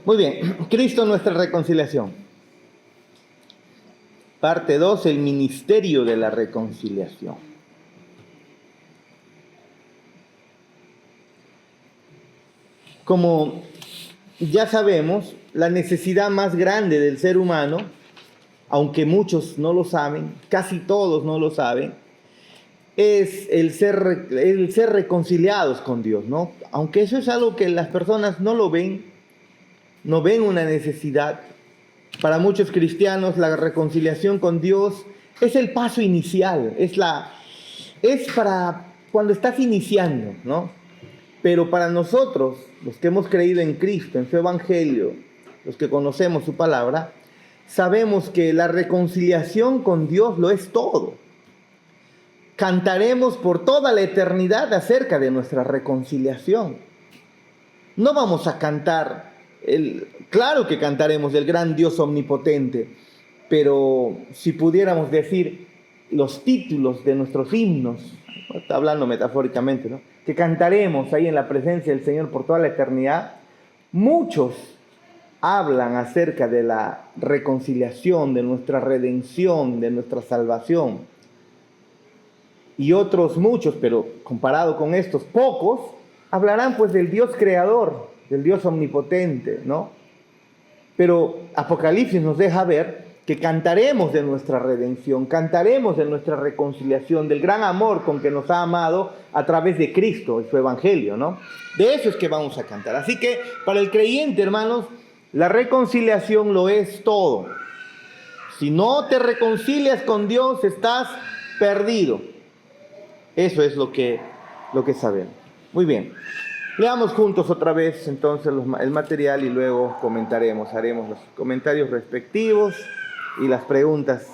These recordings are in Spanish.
Muy bien, Cristo nuestra reconciliación. Parte 2, el ministerio de la reconciliación. Como ya sabemos, la necesidad más grande del ser humano, aunque muchos no lo saben, casi todos no lo saben, es el ser reconciliados con Dios, ¿no? Aunque eso es algo que las personas no lo ven, no ven una necesidad. Para muchos cristianos la reconciliación con Dios es el paso inicial, es para cuando estás iniciando, ¿no? Pero para nosotros, los que hemos creído en Cristo, en su Evangelio, los que conocemos su palabra, sabemos que la reconciliación con Dios lo es todo. Cantaremos por toda la eternidad acerca de nuestra reconciliación. No vamos a cantar, claro que cantaremos el gran Dios omnipotente, pero si pudiéramos decir los títulos de nuestros himnos, hablando metafóricamente, ¿no?, que cantaremos ahí en la presencia del Señor por toda la eternidad, muchos hablan acerca de la reconciliación, de nuestra redención, de nuestra salvación. Y otros muchos, pero comparado con estos pocos, hablarán pues del Dios creador, del Dios omnipotente, ¿no? Pero Apocalipsis nos deja ver que cantaremos de nuestra redención, cantaremos de nuestra reconciliación, del gran amor con que nos ha amado a través de Cristo y su Evangelio, ¿no? De eso es que vamos a cantar. Así que para el creyente, hermanos, la reconciliación lo es todo. Si no te reconcilias con Dios, estás perdido. Eso es lo que sabemos. Muy bien. Leamos juntos otra vez entonces el material y luego comentaremos. Haremos los comentarios respectivos y las preguntas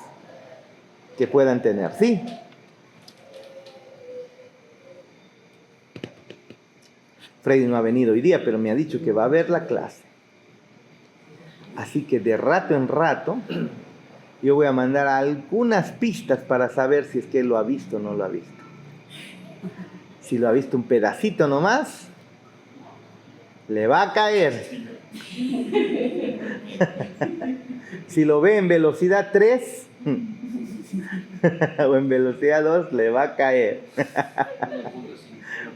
que puedan tener. ¿Sí? Freddy no ha venido hoy día, pero me ha dicho que va a ver la clase. Así que de rato en rato yo voy a mandar algunas pistas para saber si es que él lo ha visto o no lo ha visto. Si lo ha visto un pedacito nomás, le va a caer. Si lo ve en velocidad 3 o en velocidad 2, le va a caer.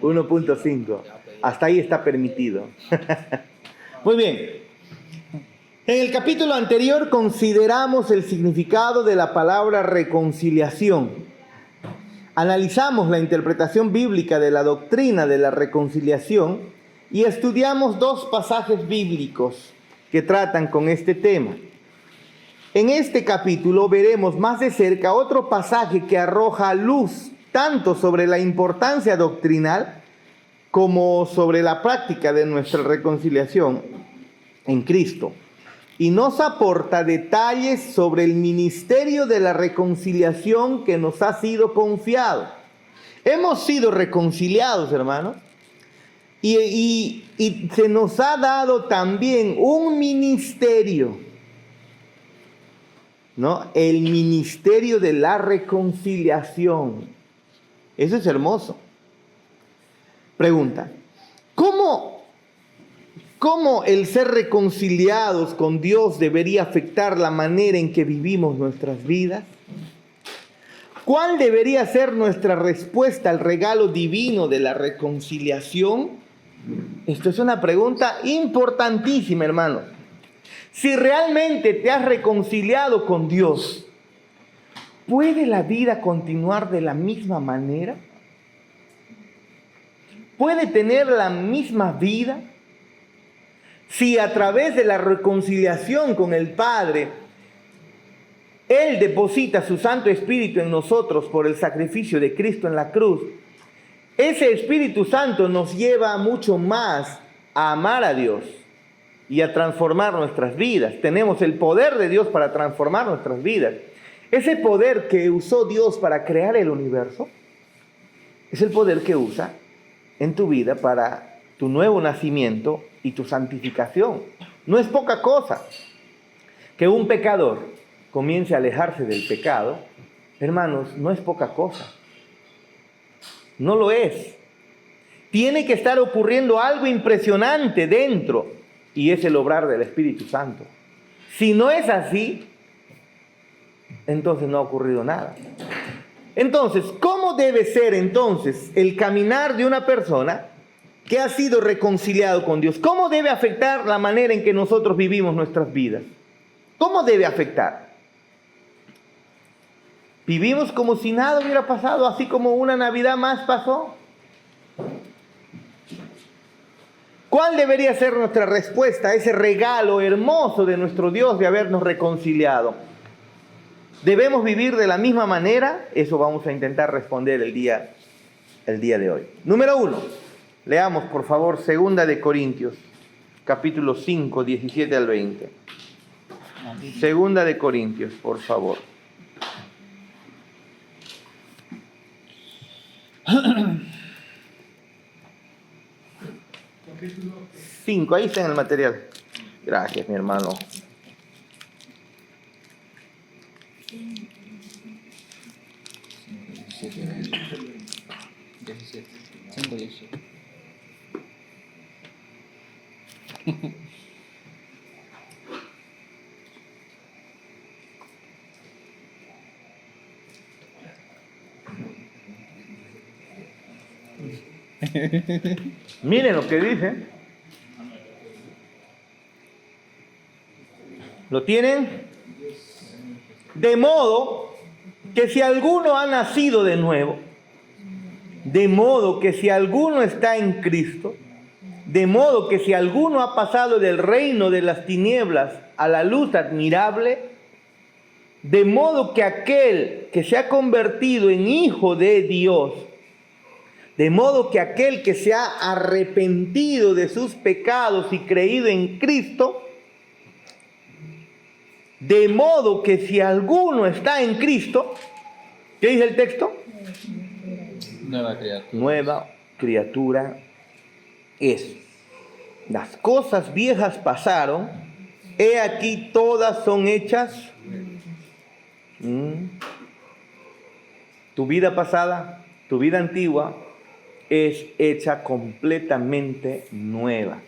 1.5. Hasta ahí está permitido. Muy bien. En el capítulo anterior consideramos el significado de la palabra reconciliación. Analizamos la interpretación bíblica de la doctrina de la reconciliación y estudiamos dos pasajes bíblicos que tratan con este tema. En este capítulo veremos más de cerca otro pasaje que arroja luz tanto sobre la importancia doctrinal como sobre la práctica de nuestra reconciliación en Cristo. Y nos aporta detalles sobre el ministerio de la reconciliación que nos ha sido confiado. Hemos sido reconciliados, hermanos, y se nos ha dado también un ministerio, ¿no? El ministerio de la reconciliación. Eso es hermoso. Pregunta: ¿Cómo el ser reconciliados con Dios debería afectar la manera en que vivimos nuestras vidas? ¿Cuál debería ser nuestra respuesta al regalo divino de la reconciliación? Esto es una pregunta importantísima, hermano. Si realmente te has reconciliado con Dios, ¿puede la vida continuar de la misma manera? ¿Puede tener la misma vida? Si a través de la reconciliación con el Padre, Él deposita su Santo Espíritu en nosotros por el sacrificio de Cristo en la cruz, ese Espíritu Santo nos lleva mucho más a amar a Dios y a transformar nuestras vidas. Tenemos el poder de Dios para transformar nuestras vidas. Ese poder que usó Dios para crear el universo es el poder que usa en tu vida para tu nuevo nacimiento y tu santificación. No es poca cosa que un pecador comience a alejarse del pecado. Hermanos, no es poca cosa. No lo es. Tiene que estar ocurriendo algo impresionante dentro y es el obrar del Espíritu Santo. Si no es así, entonces no ha ocurrido nada. Entonces, ¿cómo debe ser entonces el caminar de una persona que ha sido reconciliado con Dios? ¿Cómo debe afectar la manera en que nosotros vivimos nuestras vidas? ¿Cómo debe afectar? ¿Vivimos como si nada hubiera pasado, así como una Navidad más pasó? ¿Cuál debería ser nuestra respuesta a ese regalo hermoso de nuestro Dios de habernos reconciliado? ¿Debemos vivir de la misma manera? Eso vamos a intentar responder el día de hoy. Número 1. Leamos, por favor, 2 de Corintios, capítulo 5, 17 al 20. 2 de Corintios, por favor. 5, ahí está en el material. Gracias, mi hermano. Miren lo que dice. ¿Lo tienen? De modo que si alguno ha nacido de nuevo, de modo que si alguno está en Cristo, de modo que si alguno ha pasado del reino de las tinieblas a la luz admirable, de modo que aquel que se ha convertido en hijo de Dios, de modo que aquel que se ha arrepentido de sus pecados y creído en Cristo, de modo que si alguno está en Cristo, ¿qué dice el texto? Nueva criatura es. Las cosas viejas pasaron, he aquí todas son hechas. Tu vida pasada, tu vida antigua, es hecha completamente nueva.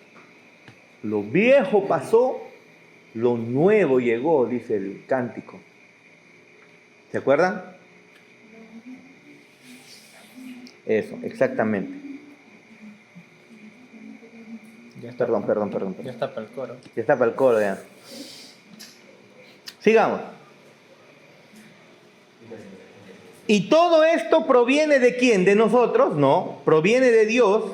Lo viejo pasó, lo nuevo llegó, dice el cántico. ¿Se acuerdan? Eso, exactamente. Perdón. Ya está para el coro. Ya está para el coro, ya. Sigamos. ¿Y todo esto proviene de quién? ¿De nosotros? No, proviene de Dios,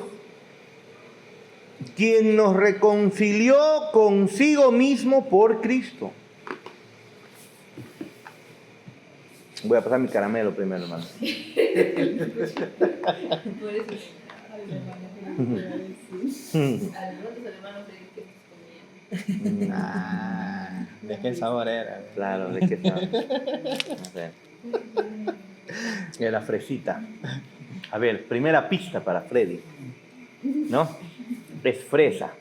quien nos reconcilió consigo mismo por Cristo. Voy a pasar mi caramelo primero, hermano. Por eso, algunos hermanos que comían. ¿De qué sabor era? Claro, ¿de qué sabor? No sé. De la fresita. A ver, primera pista para Freddy. ¿No? Es fresa.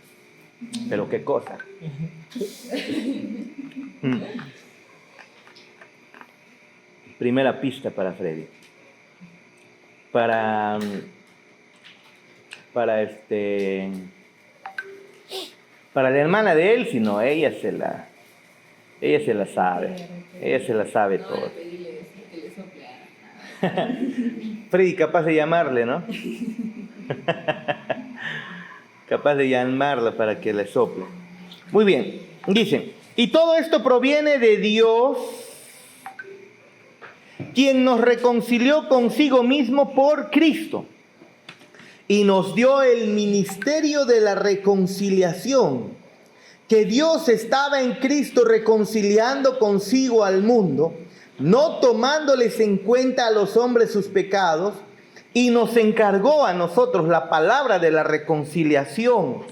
Pero qué cosa. Primera pista para Freddy. Para la hermana de él, si no, ella se la sabe. Ella se la sabe todo. Freddy capaz de llamarle, ¿no? Capaz de llamarla para que le sople. Muy bien, dicen, y todo esto proviene de Dios, quien nos reconcilió consigo mismo por Cristo y nos dio el ministerio de la reconciliación, que Dios estaba en Cristo reconciliando consigo al mundo, no tomándoles en cuenta a los hombres sus pecados, y nos encargó a nosotros la palabra de la reconciliación.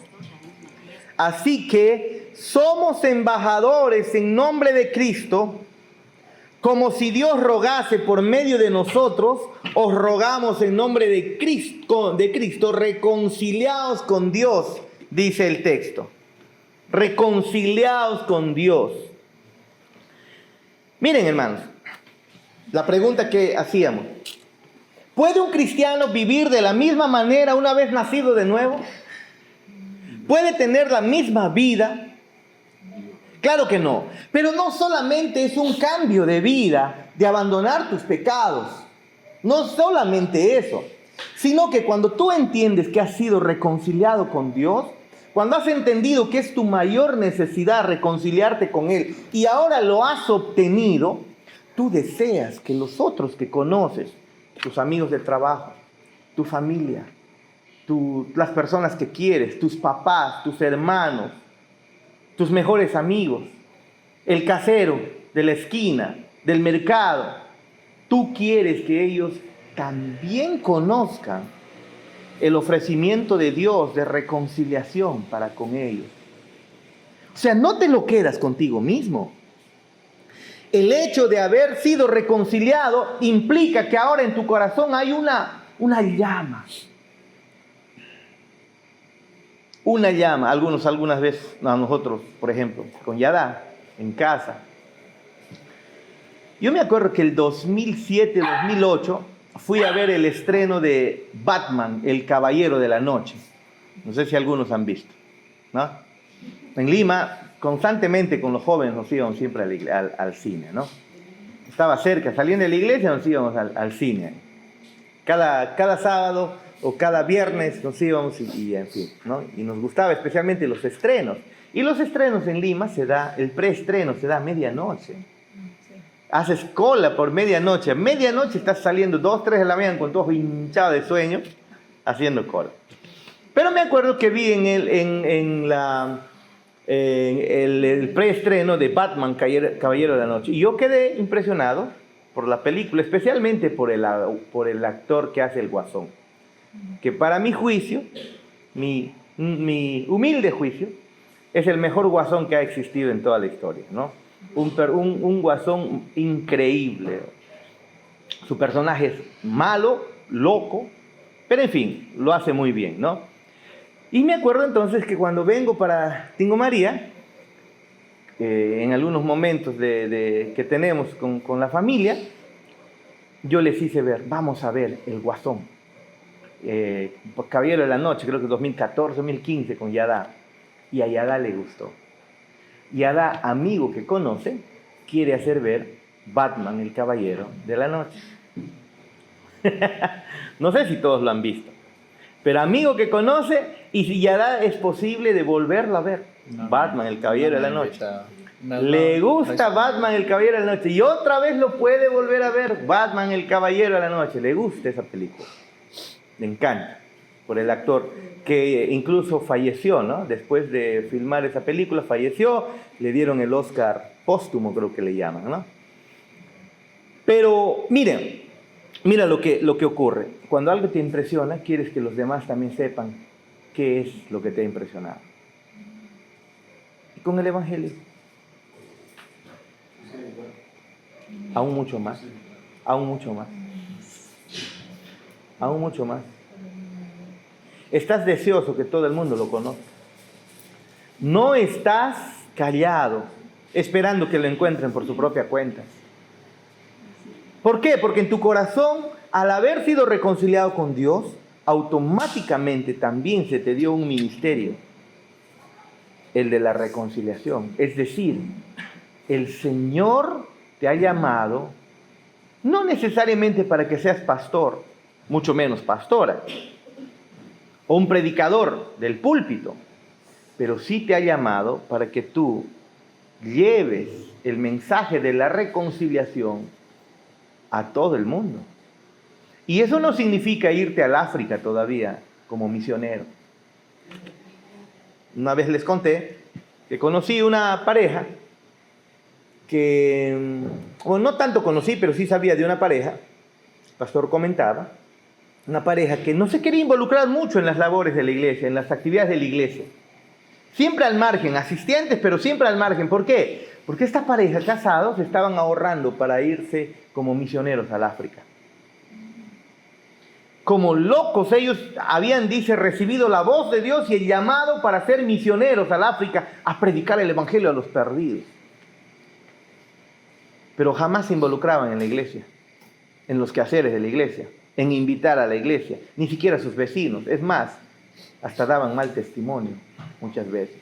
Así que somos embajadores en nombre de Cristo, como si Dios rogase por medio de nosotros, os rogamos en nombre de Cristo, reconciliaos con Dios, dice el texto. Reconciliaos con Dios. Miren, hermanos, la pregunta que hacíamos. ¿Puede un cristiano vivir de la misma manera una vez nacido de nuevo? ¿Puede tener la misma vida? Claro que no. Pero no solamente es un cambio de vida, de abandonar tus pecados. No solamente eso, sino que cuando tú entiendes que has sido reconciliado con Dios, cuando has entendido que es tu mayor necesidad reconciliarte con Él y ahora lo has obtenido, tú deseas que los otros que conoces, tus amigos de trabajo, tu familia, las personas que quieres, tus papás, tus hermanos, tus mejores amigos, el casero de la esquina, del mercado, tú quieres que ellos también conozcan el ofrecimiento de Dios de reconciliación para con ellos. O sea, no te lo quedas contigo mismo. El hecho de haber sido reconciliado implica que ahora en tu corazón hay una llama. Una llama. Algunas veces, a nosotros, por ejemplo, con Yadá, en casa. Yo me acuerdo que el 2007, 2008, fui a ver el estreno de Batman, El Caballero de la Noche. No sé si algunos han visto, ¿no? En Lima, constantemente con los jóvenes nos íbamos siempre al cine, ¿no? Estaba cerca, saliendo de la iglesia nos íbamos al cine. Cada sábado o cada viernes nos íbamos y en fin, ¿no? Y nos gustaba especialmente los estrenos. Y los estrenos en Lima el preestreno se da a medianoche. Haces cola por medianoche. A medianoche estás saliendo 2, 3 de la mañana con tu ojo hinchado de sueño, haciendo cola. Pero me acuerdo que vi en el preestreno de Batman, Caballero de la Noche. Y yo quedé impresionado por la película, especialmente por el actor que hace el Guasón. Que para mi juicio, mi humilde juicio, es el mejor Guasón que ha existido en toda la historia, ¿no? Un Guasón increíble. Su personaje es malo, loco, pero en fin, lo hace muy bien, ¿no? Y me acuerdo entonces que cuando vengo para Tingo María, en algunos momentos que tenemos con la familia, yo les hice ver, vamos a ver el Guasón. Caballero de la Noche, creo que 2014, 2015 con Yadá. Y a Yadá le gustó. Yadá, amigo que conoce, quiere hacer ver Batman, el Caballero de la Noche. No sé si todos lo han visto, pero amigo que conoce, y si Yadá es posible de volverlo a ver. Batman, el Caballero de la Noche. Le gusta Batman, el Caballero de la Noche. Y otra vez lo puede volver a ver. Batman, el Caballero de la Noche. Le gusta esa película. Le encanta. Por el actor que incluso falleció, ¿no? Después de filmar esa película, falleció. Le dieron el Oscar póstumo, creo que le llaman, ¿no? Pero mira lo que ocurre. Cuando algo te impresiona, quieres que los demás también sepan qué es lo que te ha impresionado. Y con el Evangelio, aún mucho más, aún mucho más, aún mucho más. Estás deseoso que todo el mundo lo conozca. No estás callado, esperando que lo encuentren por su propia cuenta. ¿Por qué? Porque en tu corazón, al haber sido reconciliado con Dios, automáticamente también se te dio un ministerio, el de la reconciliación. Es decir, el Señor te ha llamado, no necesariamente para que seas pastor, mucho menos pastora, o un predicador del púlpito, pero sí te ha llamado para que tú lleves el mensaje de la reconciliación a todo el mundo. Y eso no significa irte al África todavía como misionero. Una vez les conté que conocí una pareja que, bueno, no tanto conocí, pero sí sabía de una pareja, el pastor comentaba, una pareja que no se quería involucrar mucho en las labores de la iglesia, en las actividades de la iglesia. Siempre al margen, asistentes, pero siempre al margen. ¿Por qué? Porque esta pareja, casados, estaban ahorrando para irse como misioneros al África. Como locos, ellos habían, dice, recibido la voz de Dios y el llamado para ser misioneros al África, a predicar el evangelio a los perdidos. Pero jamás se involucraban en la iglesia, en los quehaceres de la iglesia, en invitar a la iglesia, ni siquiera a sus vecinos. Es más, Hasta daban mal testimonio muchas veces.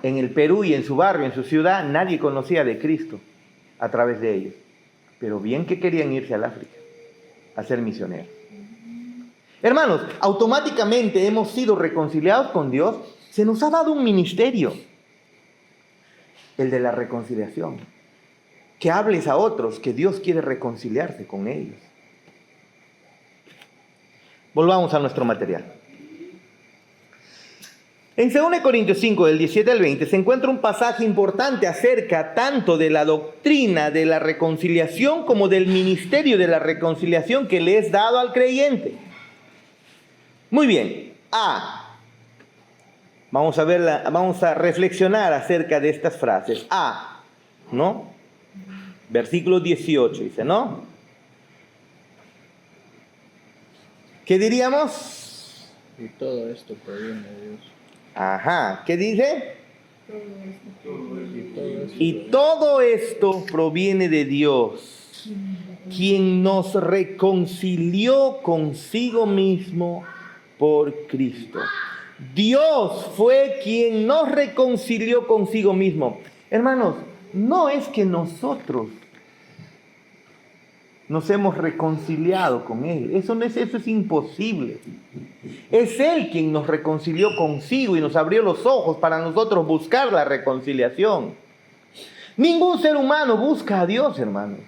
En el Perú y en su barrio, en su ciudad, nadie conocía de Cristo a través de ellos. Pero bien que querían irse al África a ser misioneros. Hermanos, automáticamente hemos sido reconciliados con Dios. Se nos ha dado un ministerio, el de la reconciliación. Que hables a otros que Dios quiere reconciliarse con ellos. Volvamos a nuestro material. En 2 Corintios 5, del 17 al 20, se encuentra un pasaje importante acerca tanto de la doctrina de la reconciliación como del ministerio de la reconciliación que le es dado al creyente. Muy bien. Vamos a reflexionar acerca de estas frases. ¿No? Versículo 18 dice, ¿no? ¿Qué diríamos? Y todo esto proviene de Dios. Ajá, ¿qué dice? Y todo esto proviene de Dios, quien nos reconcilió consigo mismo por Cristo. Dios fue quien nos reconcilió consigo mismo. Hermanos, no es que nosotros nos hemos reconciliado con Él. Eso es imposible. Es Él quien nos reconcilió consigo y nos abrió los ojos para nosotros buscar la reconciliación. Ningún ser humano busca a Dios, hermanos.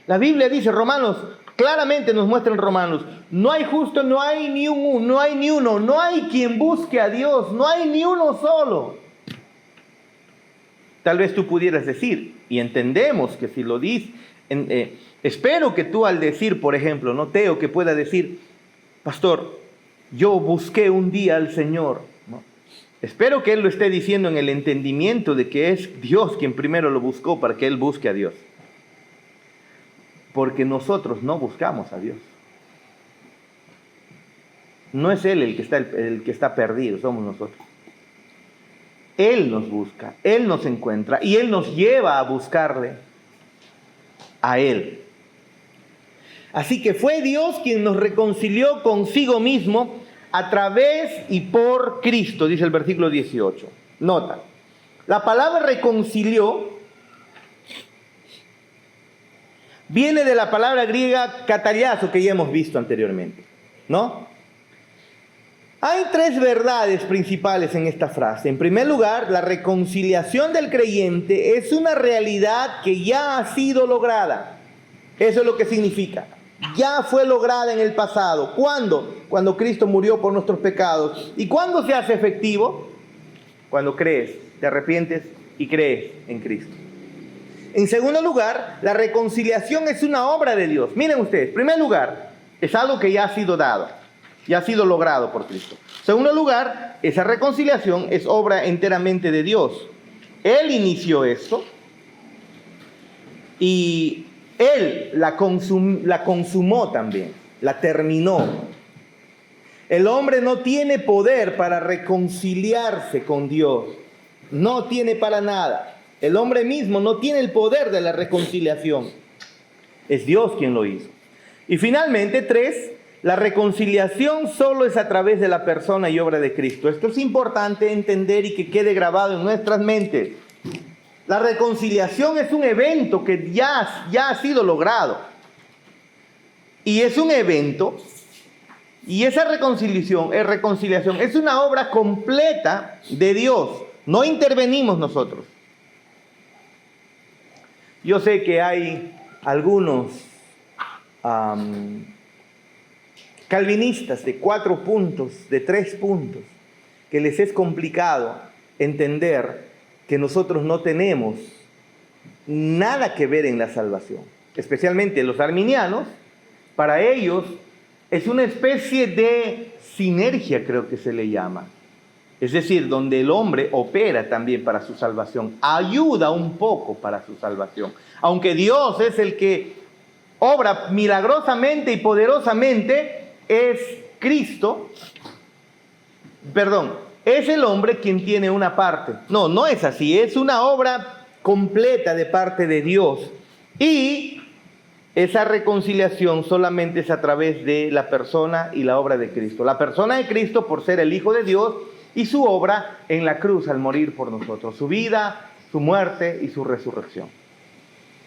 La Biblia dice, Romanos, claramente nos muestra en Romanos, no hay justo, no hay ni uno, no hay quien busque a Dios, no hay ni uno solo. Tal vez tú pudieras decir, y entendemos que si lo dices, espero que tú al decir, por ejemplo, no Teo, que pueda decir, pastor, yo busqué un día al Señor, ¿no? Espero que él lo esté diciendo en el entendimiento de que es Dios quien primero lo buscó para que él busque a Dios. Porque nosotros no buscamos a Dios. No es Él el que está perdido, somos nosotros. Él nos busca, Él nos encuentra y Él nos lleva a buscarle a Él. Así que fue Dios quien nos reconcilió consigo mismo a través y por Cristo, dice el versículo 18. Nota, la palabra reconcilió viene de la palabra griega kataliazo que ya hemos visto anteriormente, ¿no? Hay tres verdades principales en esta frase. En primer lugar, la reconciliación del creyente es una realidad que ya ha sido lograda. Eso es lo que significa. Ya fue lograda en el pasado. ¿Cuándo? Cuando Cristo murió por nuestros pecados. ¿Y cuándo se hace efectivo? Cuando crees, te arrepientes y crees en Cristo. En segundo lugar, la reconciliación es una obra de Dios. Miren ustedes, en primer lugar, es algo que ya ha sido dado, ya ha sido logrado por Cristo. En segundo lugar, esa reconciliación es obra enteramente de Dios. Él inició esto y Él la consumó también, la terminó. El hombre no tiene poder para reconciliarse con Dios, no tiene para nada. El hombre mismo no tiene el poder de la reconciliación. Es Dios quien lo hizo. Y finalmente, 3, la reconciliación solo es a través de la persona y obra de Cristo. Esto es importante entender y que quede grabado en nuestras mentes. La reconciliación es un evento que ya ha sido logrado. Y es un evento, y esa reconciliación es una obra completa de Dios. No intervenimos nosotros. Yo sé que hay algunos calvinistas de 4 puntos, de 3 puntos, que les es complicado entender que nosotros no tenemos nada que ver en la salvación. Especialmente los arminianos, para ellos es una especie de sinergia, creo que se le llama. Es decir, donde el hombre opera también para su salvación, ayuda un poco para su salvación. Aunque Dios es el que obra milagrosamente y poderosamente, es el hombre quien tiene una parte. No es así, es una obra completa de parte de Dios. Y esa reconciliación solamente es a través de la persona y la obra de Cristo. La persona de Cristo por ser el Hijo de Dios y su obra en la cruz al morir por nosotros. Su vida, su muerte y su resurrección.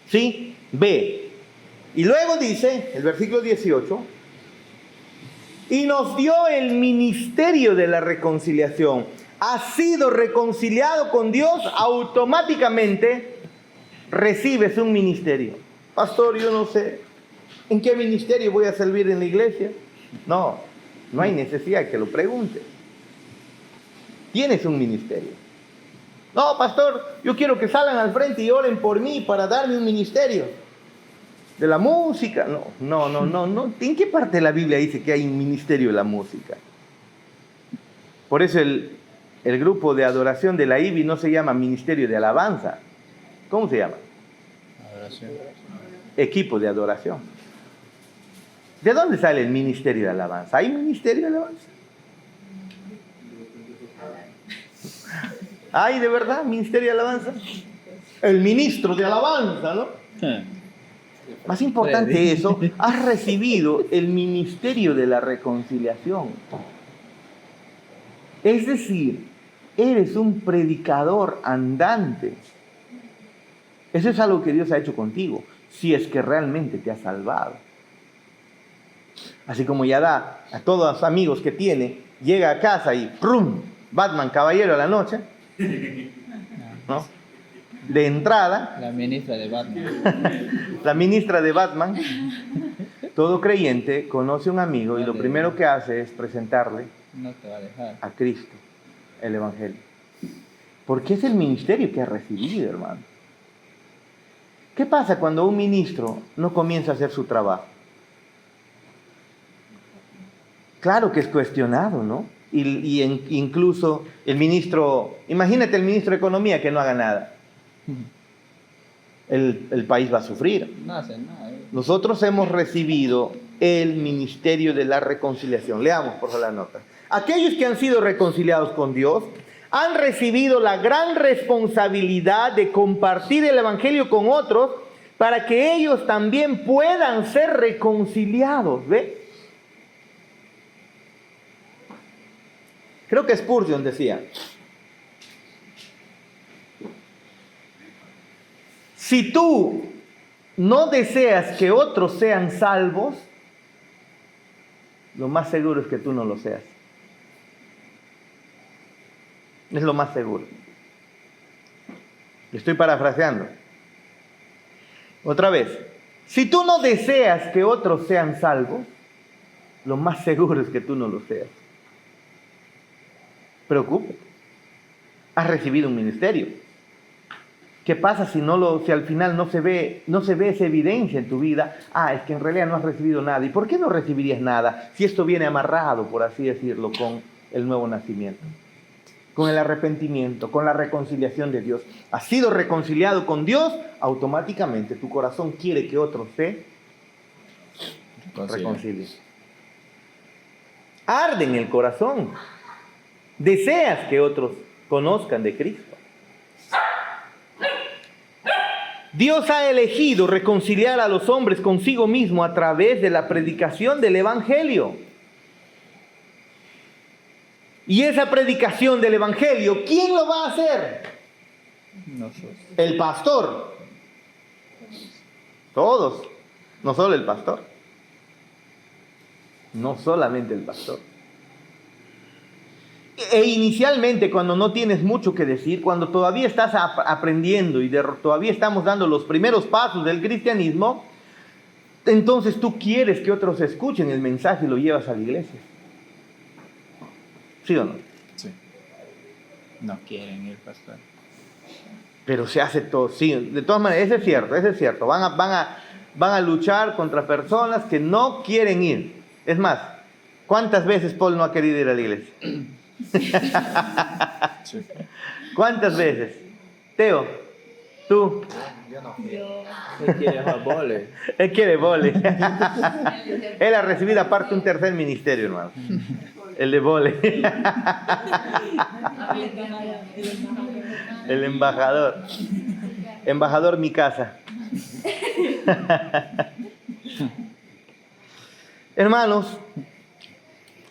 ¿Sí? B. Y luego dice, el versículo 18, y nos dio el ministerio de la reconciliación. Has sido reconciliado con Dios, automáticamente recibes un ministerio. Pastor, yo no sé, ¿en qué ministerio voy a servir en la iglesia? No hay necesidad de que lo preguntes. Tienes un ministerio. No, pastor, yo quiero que salgan al frente y oren por mí para darme un ministerio. De la música, no. ¿En qué parte de la Biblia dice que hay un ministerio de la música? Por eso el grupo de adoración de la IBI no se llama Ministerio de Alabanza. ¿Cómo se llama? Adoración. Equipo de adoración. ¿De dónde sale el Ministerio de Alabanza? ¿Hay Ministerio de Alabanza? ¿Hay de verdad Ministerio de Alabanza? El ministro de Alabanza, ¿no? Más importante eso, has recibido el ministerio de la reconciliación. Es decir, eres un predicador andante. Eso es algo que Dios ha hecho contigo, si es que realmente te ha salvado. Así como ya da a todos los amigos que tiene, llega a casa y ¡prum! Batman, caballero a la noche, ¿no? De entrada, La ministra de Batman. la ministra de Batman, todo creyente conoce a un amigo y lo primero que hace es presentarle No te va a dejar. a Cristo, el Evangelio. Porque es el ministerio que ha recibido, hermano. ¿Qué pasa cuando un ministro no comienza a hacer su trabajo? Claro que es cuestionado, ¿no? Incluso el ministro, imagínate el ministro de Economía que no haga nada. El país va a sufrir. No hacen nada. Nosotros hemos recibido el ministerio de la reconciliación. Leamos por favor la nota. Aquellos que han sido reconciliados con Dios han recibido la gran responsabilidad de compartir el Evangelio con otros para que ellos también puedan ser reconciliados. ¿Ve? Creo que Spurgeon decía: si tú no deseas que otros sean salvos, lo más seguro es que tú no lo seas. Es lo más seguro. Estoy parafraseando. Otra vez. Si tú no deseas que otros sean salvos, lo más seguro es que tú no lo seas. Preocúpate. Has recibido un ministerio. ¿Qué pasa si al final no se ve esa evidencia en tu vida? Es que en realidad no has recibido nada. ¿Y por qué no recibirías nada si esto viene amarrado, por así decirlo, con el nuevo nacimiento? Con el arrepentimiento, con la reconciliación de Dios. Has sido reconciliado con Dios, automáticamente tu corazón quiere que otros se reconcilien. Arde en el corazón. Deseas que otros conozcan de Cristo. Dios ha elegido reconciliar a los hombres consigo mismo a través de la predicación del Evangelio. Y esa predicación del Evangelio, ¿quién lo va a hacer? Nosotros. El pastor. Todos. No solo el pastor. No solamente el pastor. E inicialmente, cuando no tienes mucho que decir, cuando todavía estás aprendiendo y todavía estamos dando los primeros pasos del cristianismo, entonces tú quieres que otros escuchen el mensaje y lo llevas a la iglesia. ¿Sí o no? Sí. No quieren ir, pastor. Pero se hace todo, sí, de todas maneras, eso es cierto. Van a luchar contra personas que no quieren ir. Es más, ¿cuántas veces Paul no ha querido ir a la iglesia? Sí. ¿Cuántas veces? Teo, tú. Yo. Él quiere jugar vole. Él quiere vole. Él ha recibido aparte un tercer ministerio, hermano. El de vole. El embajador. Embajador mi casa. Hermanos,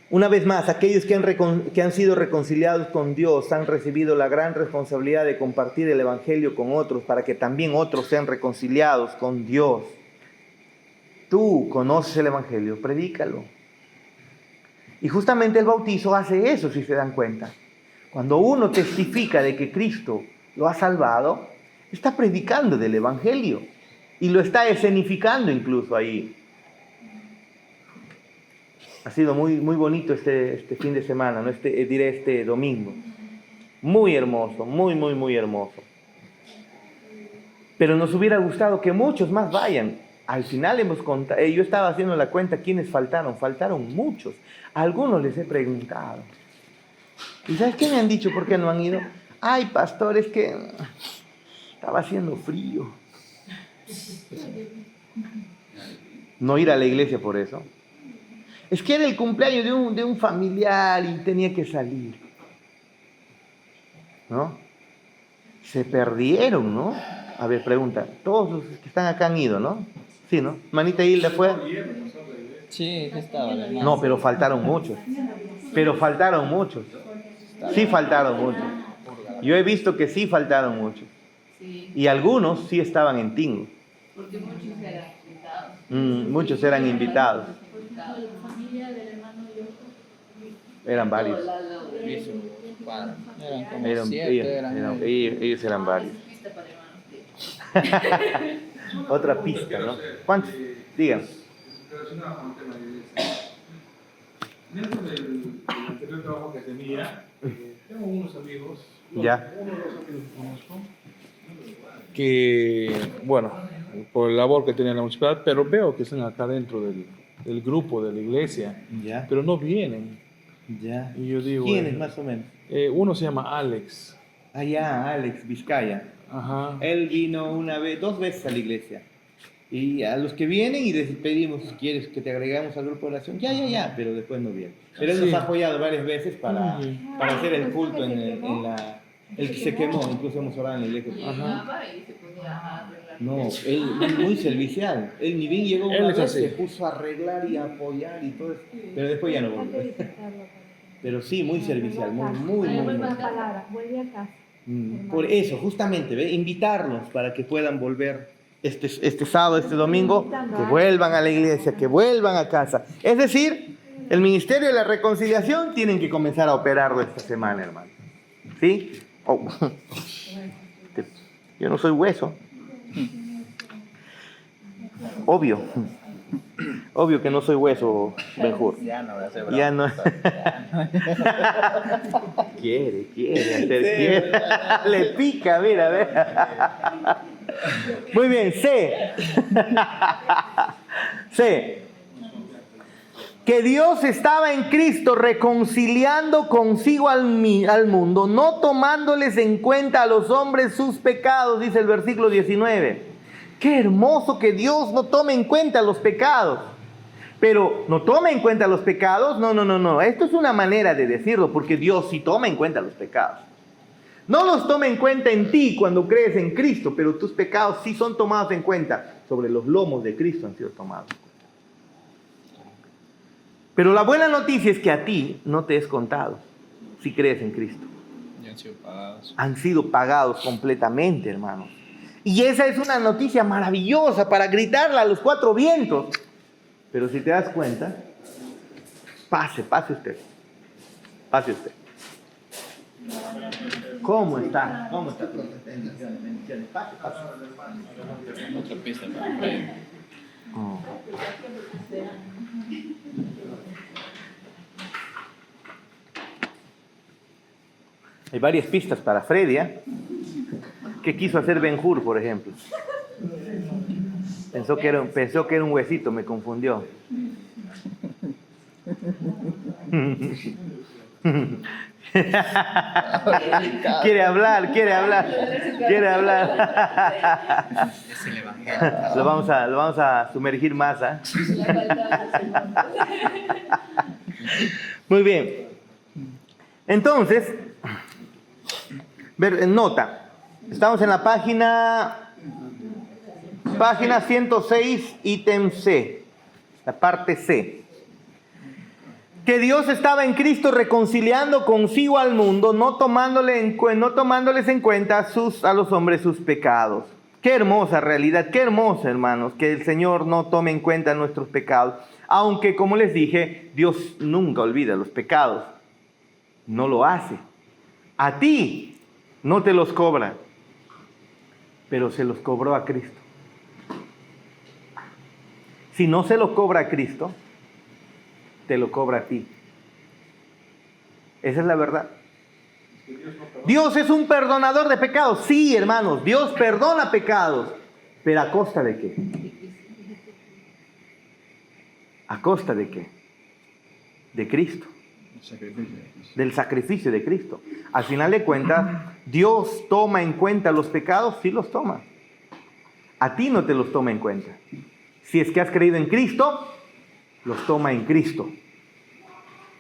una vez más, aquellos que han sido reconciliados con Dios han recibido la gran responsabilidad de compartir el Evangelio con otros para que también otros sean reconciliados con Dios. Tú conoces el Evangelio, predícalo. Y justamente el bautizo hace eso, si se dan cuenta. Cuando uno testifica de que Cristo lo ha salvado, está predicando del Evangelio y lo está escenificando incluso ahí. Ha sido muy bonito este fin de semana, ¿no? Este domingo. Muy hermoso, muy hermoso. Pero nos hubiera gustado que muchos más vayan. Al final hemos contado, yo estaba haciendo la cuenta quiénes faltaron. Faltaron muchos. A algunos les he preguntado. ¿Y sabes qué me han dicho por qué no han ido? Ay, pastor, es que estaba haciendo frío. No ir a la iglesia por eso. Es que era el cumpleaños de un familiar y tenía que salir. ¿No? Se perdieron, ¿no? A ver, pregunta. Todos los que están acá han ido, ¿no? Sí, ¿no? Manita Hilda fue. Sí, estaba. No, pero faltaron muchos. Sí faltaron muchos. Yo he visto que sí faltaron muchos. Sí, Y algunos sí estaban en Tingo. porque muchos eran invitados. Muchos eran invitados. La familia del hermano Eran varios. Eran como Ellos 7, ellos eran varios. Pista para hermanos. Otra pista, ¿no? ¿Cuántos? Digan. Relacionado con el tema de iglesia. Dentro del anterior trabajo que tenía, tengo unos amigos, Ya. uno de los amigos que conozco, que, bueno, por la labor que tenía en la municipalidad, pero veo que están acá dentro del grupo de la iglesia, Ya. pero no vienen. Ya. Y yo digo, ¿Quiénes más o menos? uno se llama Alex. Allá, Alex Vizcaya. Ajá. Él vino dos veces a la iglesia. Y a los que vienen y les pedimos, si quieres que te agregamos al grupo de oración, ya, pero después no viene. Pero él nos Sí. ha apoyado varias veces para hacer el culto en el que se quemó, incluso hemos orado en la iglesia. Llegaba y se ponía a arreglar. No, él muy servicial. Él ni bien llegó Él una es vez, así. se puso a arreglar y a apoyar y todo eso. Pero después ya no volvió. Pero sí, muy servicial, muy. Una palabra, vuelve a casa. Por eso, justamente, ¿ve? Invitarlos para que puedan volver este sábado, este domingo, que vuelvan a la iglesia, que vuelvan a casa. Es decir, el Ministerio de la Reconciliación tienen que comenzar a operarlo esta semana, hermano. ¿Sí? Oh. Yo no soy hueso. Obvio que no soy hueso, Benjur. Ya no voy a hacer bravo. Ya no. quiere hacer. Le pica, mira, ve. Muy bien, C. Que Dios estaba en Cristo reconciliando consigo al mundo, no tomándoles en cuenta a los hombres sus pecados, dice el versículo 19. Qué hermoso que Dios no tome en cuenta los pecados. Pero no toma en cuenta los pecados, no. Esto es una manera de decirlo, porque Dios sí toma en cuenta los pecados. No los toma en cuenta en ti cuando crees en Cristo, pero tus pecados sí son tomados en cuenta. Sobre los lomos de Cristo han sido tomados. Pero la buena noticia es que a ti no te es contado si crees en Cristo. Ya han sido pagados. Han sido pagados completamente, hermanos. Y esa es una noticia maravillosa para gritarla a los cuatro vientos. Pero si te das cuenta, pase usted. Pase usted. ¿Cómo está? ¿Cómo está? Bendiciones. Pase. Otra pista para Fred. Hay varias pistas para Freddy, ¿eh? ¿Qué quiso hacer Ben-Hur, por ejemplo? Pensó que era un huesito, me confundió. Quiere hablar. Es el evangelio. Lo vamos a sumergir más, ¿eh? Muy bien. Entonces, nota. Estamos en la página 106, ítem C, la parte C. que Dios estaba en Cristo reconciliando consigo al mundo, no tomándoles en cuenta a los hombres sus pecados. Qué hermosa realidad, qué hermoso, hermanos, que el Señor no tome en cuenta nuestros pecados. Aunque, como les dije, Dios nunca olvida los pecados. No lo hace. A ti no te los cobra, pero se los cobró a Cristo. Si no se lo cobra a Cristo, te lo cobra a ti. Esa es la verdad. Dios es un perdonador de pecados. Sí, hermanos, Dios perdona pecados. ¿Pero a costa de qué? ¿A costa de qué? De Cristo. Del sacrificio de Cristo. Al final de cuentas, Dios toma en cuenta los pecados, sí los toma. A ti no te los toma en cuenta. Si es que has creído en Cristo, los toma en Cristo.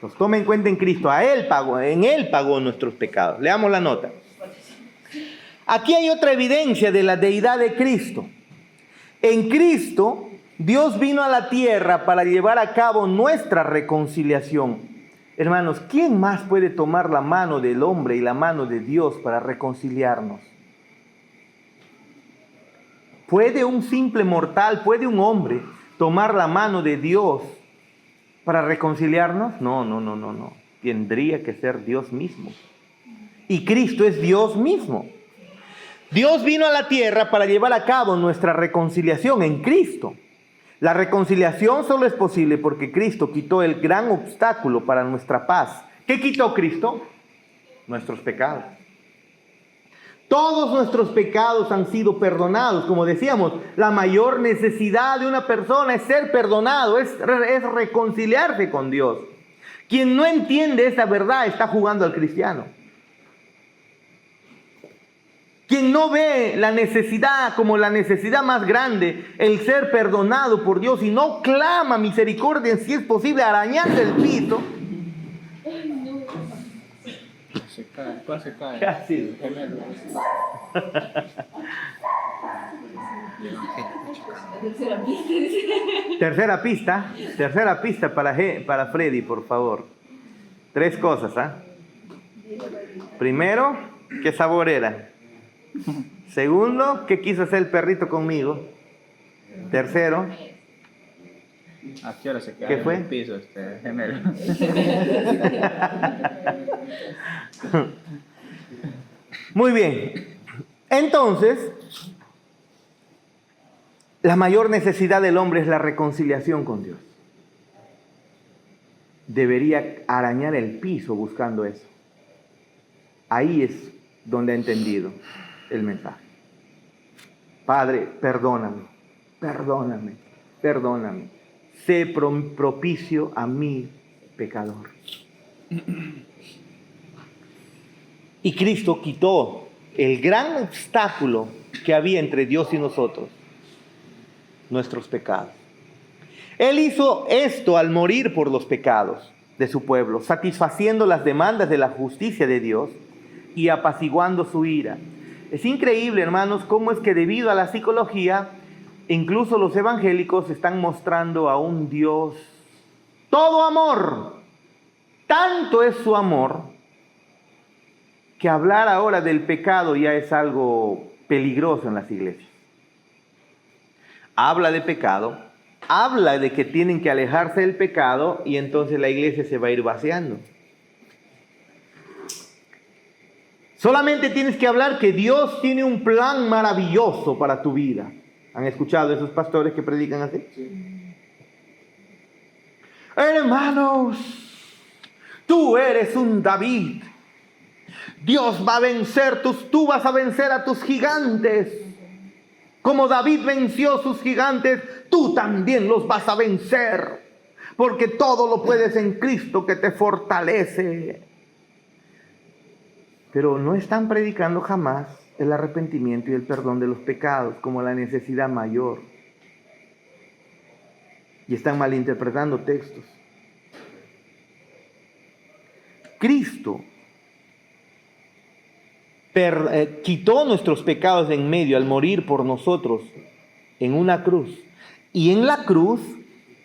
Los toma en cuenta en Cristo. En Él pagó nuestros pecados. Leamos la nota. Aquí hay otra evidencia de la deidad de Cristo. En Cristo, Dios vino a la tierra para llevar a cabo nuestra reconciliación. Hermanos, ¿quién más puede tomar la mano del hombre y la mano de Dios para reconciliarnos? ¿Puede un simple mortal, puede un hombre tomar la mano de Dios para reconciliarnos? No. Tendría que ser Dios mismo. Y Cristo es Dios mismo. Dios vino a la tierra para llevar a cabo nuestra reconciliación en Cristo. La reconciliación solo es posible porque Cristo quitó el gran obstáculo para nuestra paz. ¿Qué quitó Cristo? Nuestros pecados. Todos nuestros pecados han sido perdonados. Como decíamos, la mayor necesidad de una persona es ser perdonado, es reconciliarse con Dios. Quien no entiende esa verdad está jugando al cristiano. Quien no ve la necesidad como la necesidad más grande, el ser perdonado por Dios, y no clama misericordia, si es posible, arañando el piso. Se cae, ¿cuál se cae? ¿Qué ha sido? Gemelo. Tercera pista para Freddy, por favor. 3 cosas, ¿ah? Primero, ¿qué sabor era? Segundo, ¿qué quiso hacer el perrito conmigo? Tercero, ¿A qué hora se cae? ¿qué fue? En el piso gemelo. muy bien. Entonces, la mayor necesidad del hombre es la reconciliación con Dios. Debería arañar el piso buscando eso. Ahí es donde ha entendido el mensaje. Padre, perdóname. Sé propicio a mi pecador. Y Cristo quitó el gran obstáculo que había entre Dios y nosotros, nuestros pecados. Él hizo esto al morir por los pecados de su pueblo, satisfaciendo las demandas de la justicia de Dios y apaciguando su ira. Es increíble, hermanos, cómo es que debido a la psicología, incluso los evangélicos están mostrando a un Dios todo amor. Tanto es su amor que hablar ahora del pecado ya es algo peligroso en las iglesias. Habla de pecado, habla de que tienen que alejarse del pecado y entonces la iglesia se va a ir vaciando. Solamente tienes que hablar que Dios tiene un plan maravilloso para tu vida. ¿Han escuchado esos pastores que predican así? Sí. Hermanos, tú eres un David. Dios va a vencer tú vas a vencer a tus gigantes. Como David venció sus gigantes, tú también los vas a vencer. Porque todo lo puedes en Cristo que te fortalece. Pero no están predicando jamás el arrepentimiento y el perdón de los pecados como la necesidad mayor. Y están malinterpretando textos. Cristo quitó nuestros pecados de en medio al morir por nosotros en una cruz. Y en la cruz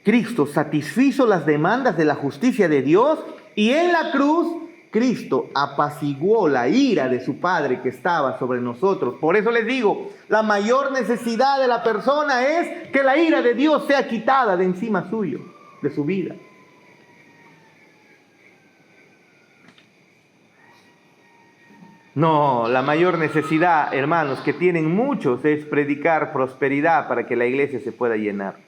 Cristo satisfizo las demandas de la justicia de Dios y en la cruz Cristo apaciguó la ira de su Padre que estaba sobre nosotros. Por eso les digo, la mayor necesidad de la persona es que la ira de Dios sea quitada de encima suyo, de su vida. No, la mayor necesidad, hermanos, que tienen muchos es predicar prosperidad para que la iglesia se pueda llenar.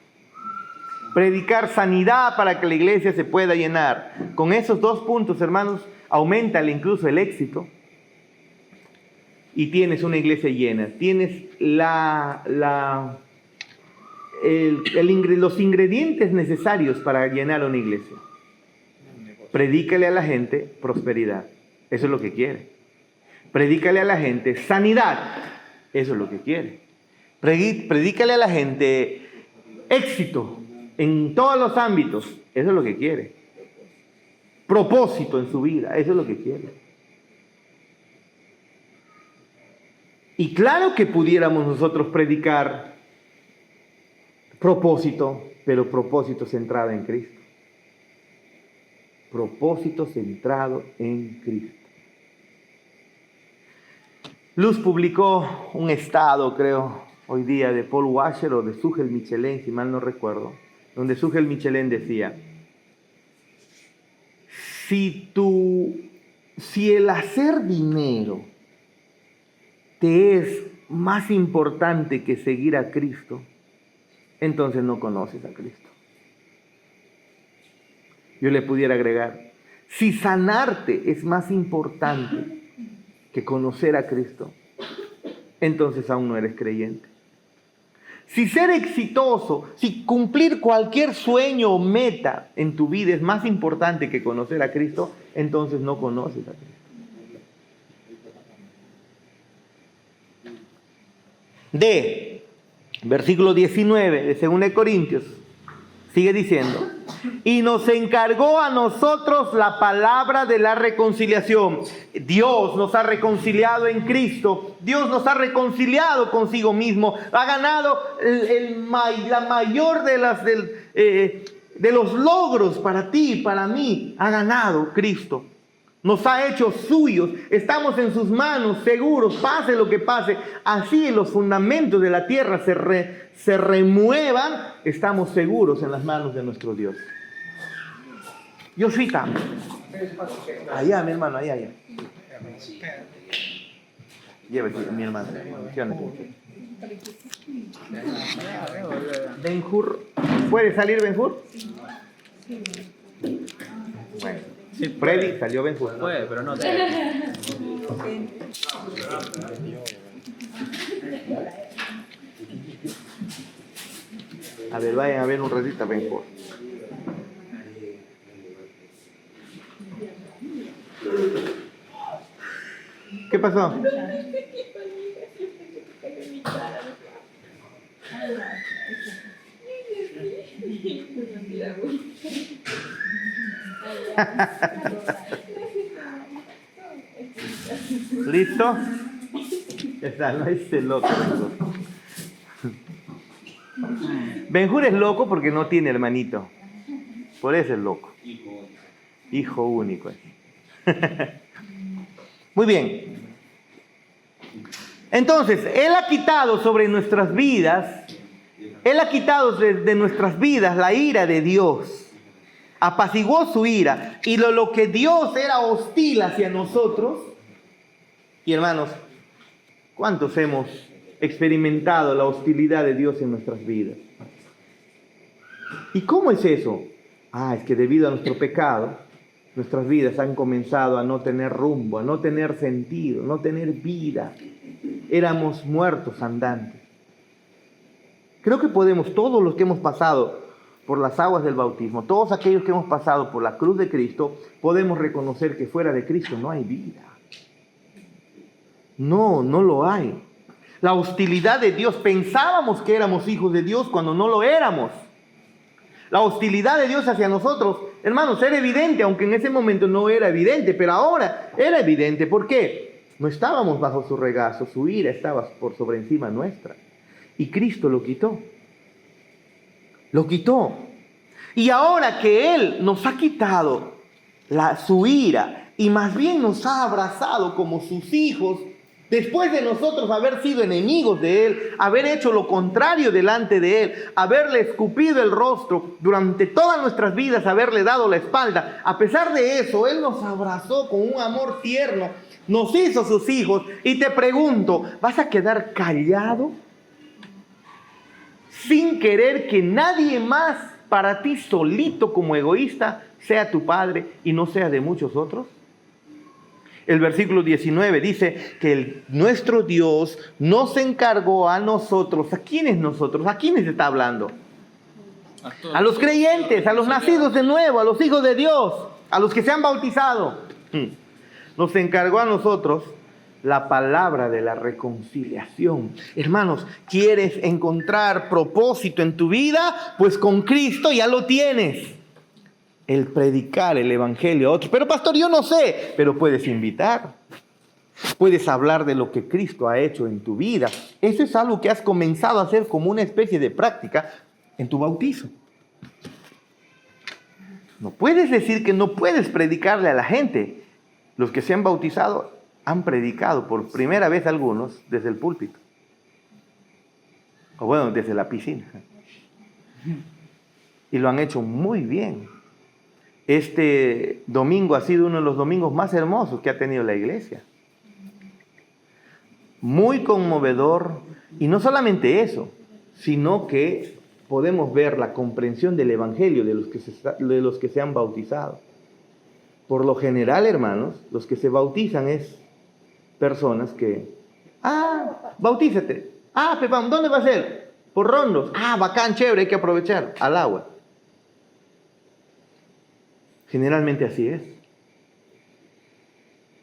Predicar sanidad para que la iglesia se pueda llenar. Con esos dos puntos, hermanos, aumenta incluso el éxito. Y tienes una iglesia llena. Tienes los ingredientes necesarios para llenar una iglesia. Predícale a la gente prosperidad. Eso es lo que quiere. Predícale a la gente sanidad. Eso es lo que quiere. Predícale a la gente éxito en todos los ámbitos. Eso es lo que quiere. Propósito en su vida. Eso es lo que quiere. Y claro que pudiéramos nosotros predicar propósito, pero propósito centrado en Cristo. Propósito centrado en Cristo. Luz publicó un estado, creo, hoy día de Paul Washer o de Sugel Michelin, si mal no recuerdo, donde Sugel Michelin decía, si el hacer dinero te es más importante que seguir a Cristo, entonces no conoces a Cristo. Yo le pudiera agregar, si sanarte es más importante que conocer a Cristo, entonces aún no eres creyente. Si ser exitoso, si cumplir cualquier sueño o meta en tu vida es más importante que conocer a Cristo, entonces no conoces a Cristo. Versículo 19 de 2 Corintios, sigue diciendo, y nos encargó a nosotros la palabra de la reconciliación. Dios nos ha reconciliado en Cristo. Dios nos ha reconciliado consigo mismo. Ha ganado la mayor de los logros para ti y para mí. Ha ganado Cristo. Nos ha hecho suyos. Estamos en sus manos seguros, pase lo que pase. Así los fundamentos de la tierra se remuevan. Estamos seguros en las manos de nuestro Dios. Yoshita. Allá, mi hermano, allá. Llévate, mi hermano. Ben-Hur. ¿Puede salir Ben-Hur? Bueno. Sí, Freddy salió Ben-Hur, ¿no? puede, pero no debe. A ver, vayan a ver un ratito a Ben-Hur. ¿Qué pasó? ¿Listo? Está, no es el loco. Ben-Hur es loco porque no tiene hermanito. Por eso es loco. Hijo único. Muy bien. Entonces, Él ha quitado sobre nuestras vidas, Él ha quitado de nuestras vidas la ira de Dios. Apaciguó su ira. Y lo que Dios era hostil hacia nosotros. Y hermanos, ¿cuántos hemos experimentado la hostilidad de Dios en nuestras vidas? ¿Y cómo es eso? Es que debido a nuestro pecado, nuestras vidas han comenzado a no tener rumbo, a no tener sentido, no tener vida. Éramos muertos andantes. Creo que podemos, todos los que hemos pasado por las aguas del bautismo, todos aquellos que hemos pasado por la cruz de Cristo, podemos reconocer que fuera de Cristo no hay vida. No lo hay. La hostilidad de Dios, pensábamos que éramos hijos de Dios cuando no lo éramos. La hostilidad de Dios hacia nosotros, hermanos, era evidente, aunque en ese momento no era evidente, pero ahora era evidente. ¿Por qué? No estábamos bajo su regazo, su ira estaba por sobre encima nuestra. Y Cristo lo quitó. Lo quitó. Y ahora que Él nos ha quitado su ira y más bien nos ha abrazado como sus hijos, después de nosotros haber sido enemigos de Él, haber hecho lo contrario delante de Él, haberle escupido el rostro durante todas nuestras vidas, haberle dado la espalda, a pesar de eso, Él nos abrazó con un amor tierno, nos hizo sus hijos. Y te pregunto, ¿vas a quedar callado sin querer que nadie más para ti solito como egoísta sea tu padre y no sea de muchos otros? El versículo 19 dice que nuestro Dios nos encargó a nosotros. ¿A quiénes nosotros? ¿A quiénes está hablando? A los creyentes, a los nacidos de nuevo, a los hijos de Dios, a los que se han bautizado. Nos encargó a nosotros la palabra de la reconciliación. Hermanos, ¿quieres encontrar propósito en tu vida? Pues con Cristo ya lo tienes. El predicar el evangelio a otros. Pero pastor, yo no sé. Pero puedes invitar. Puedes hablar de lo que Cristo ha hecho en tu vida. Eso es algo que has comenzado a hacer como una especie de práctica en tu bautizo. No puedes decir que no puedes predicarle a la gente. Los que se han bautizado han predicado por primera vez algunos desde el púlpito. O bueno, desde la piscina. Y lo han hecho muy bien. Este domingo ha sido uno de los domingos más hermosos que ha tenido la iglesia. Muy conmovedor. Y no solamente eso, sino que podemos ver la comprensión del evangelio de los que se han bautizado. Por lo general, hermanos, los que se bautizan es personas que, bautízate. Pepam, ¿dónde va a ser? Por Rondos. Bacán, chévere, hay que aprovechar. Al agua. Generalmente así es.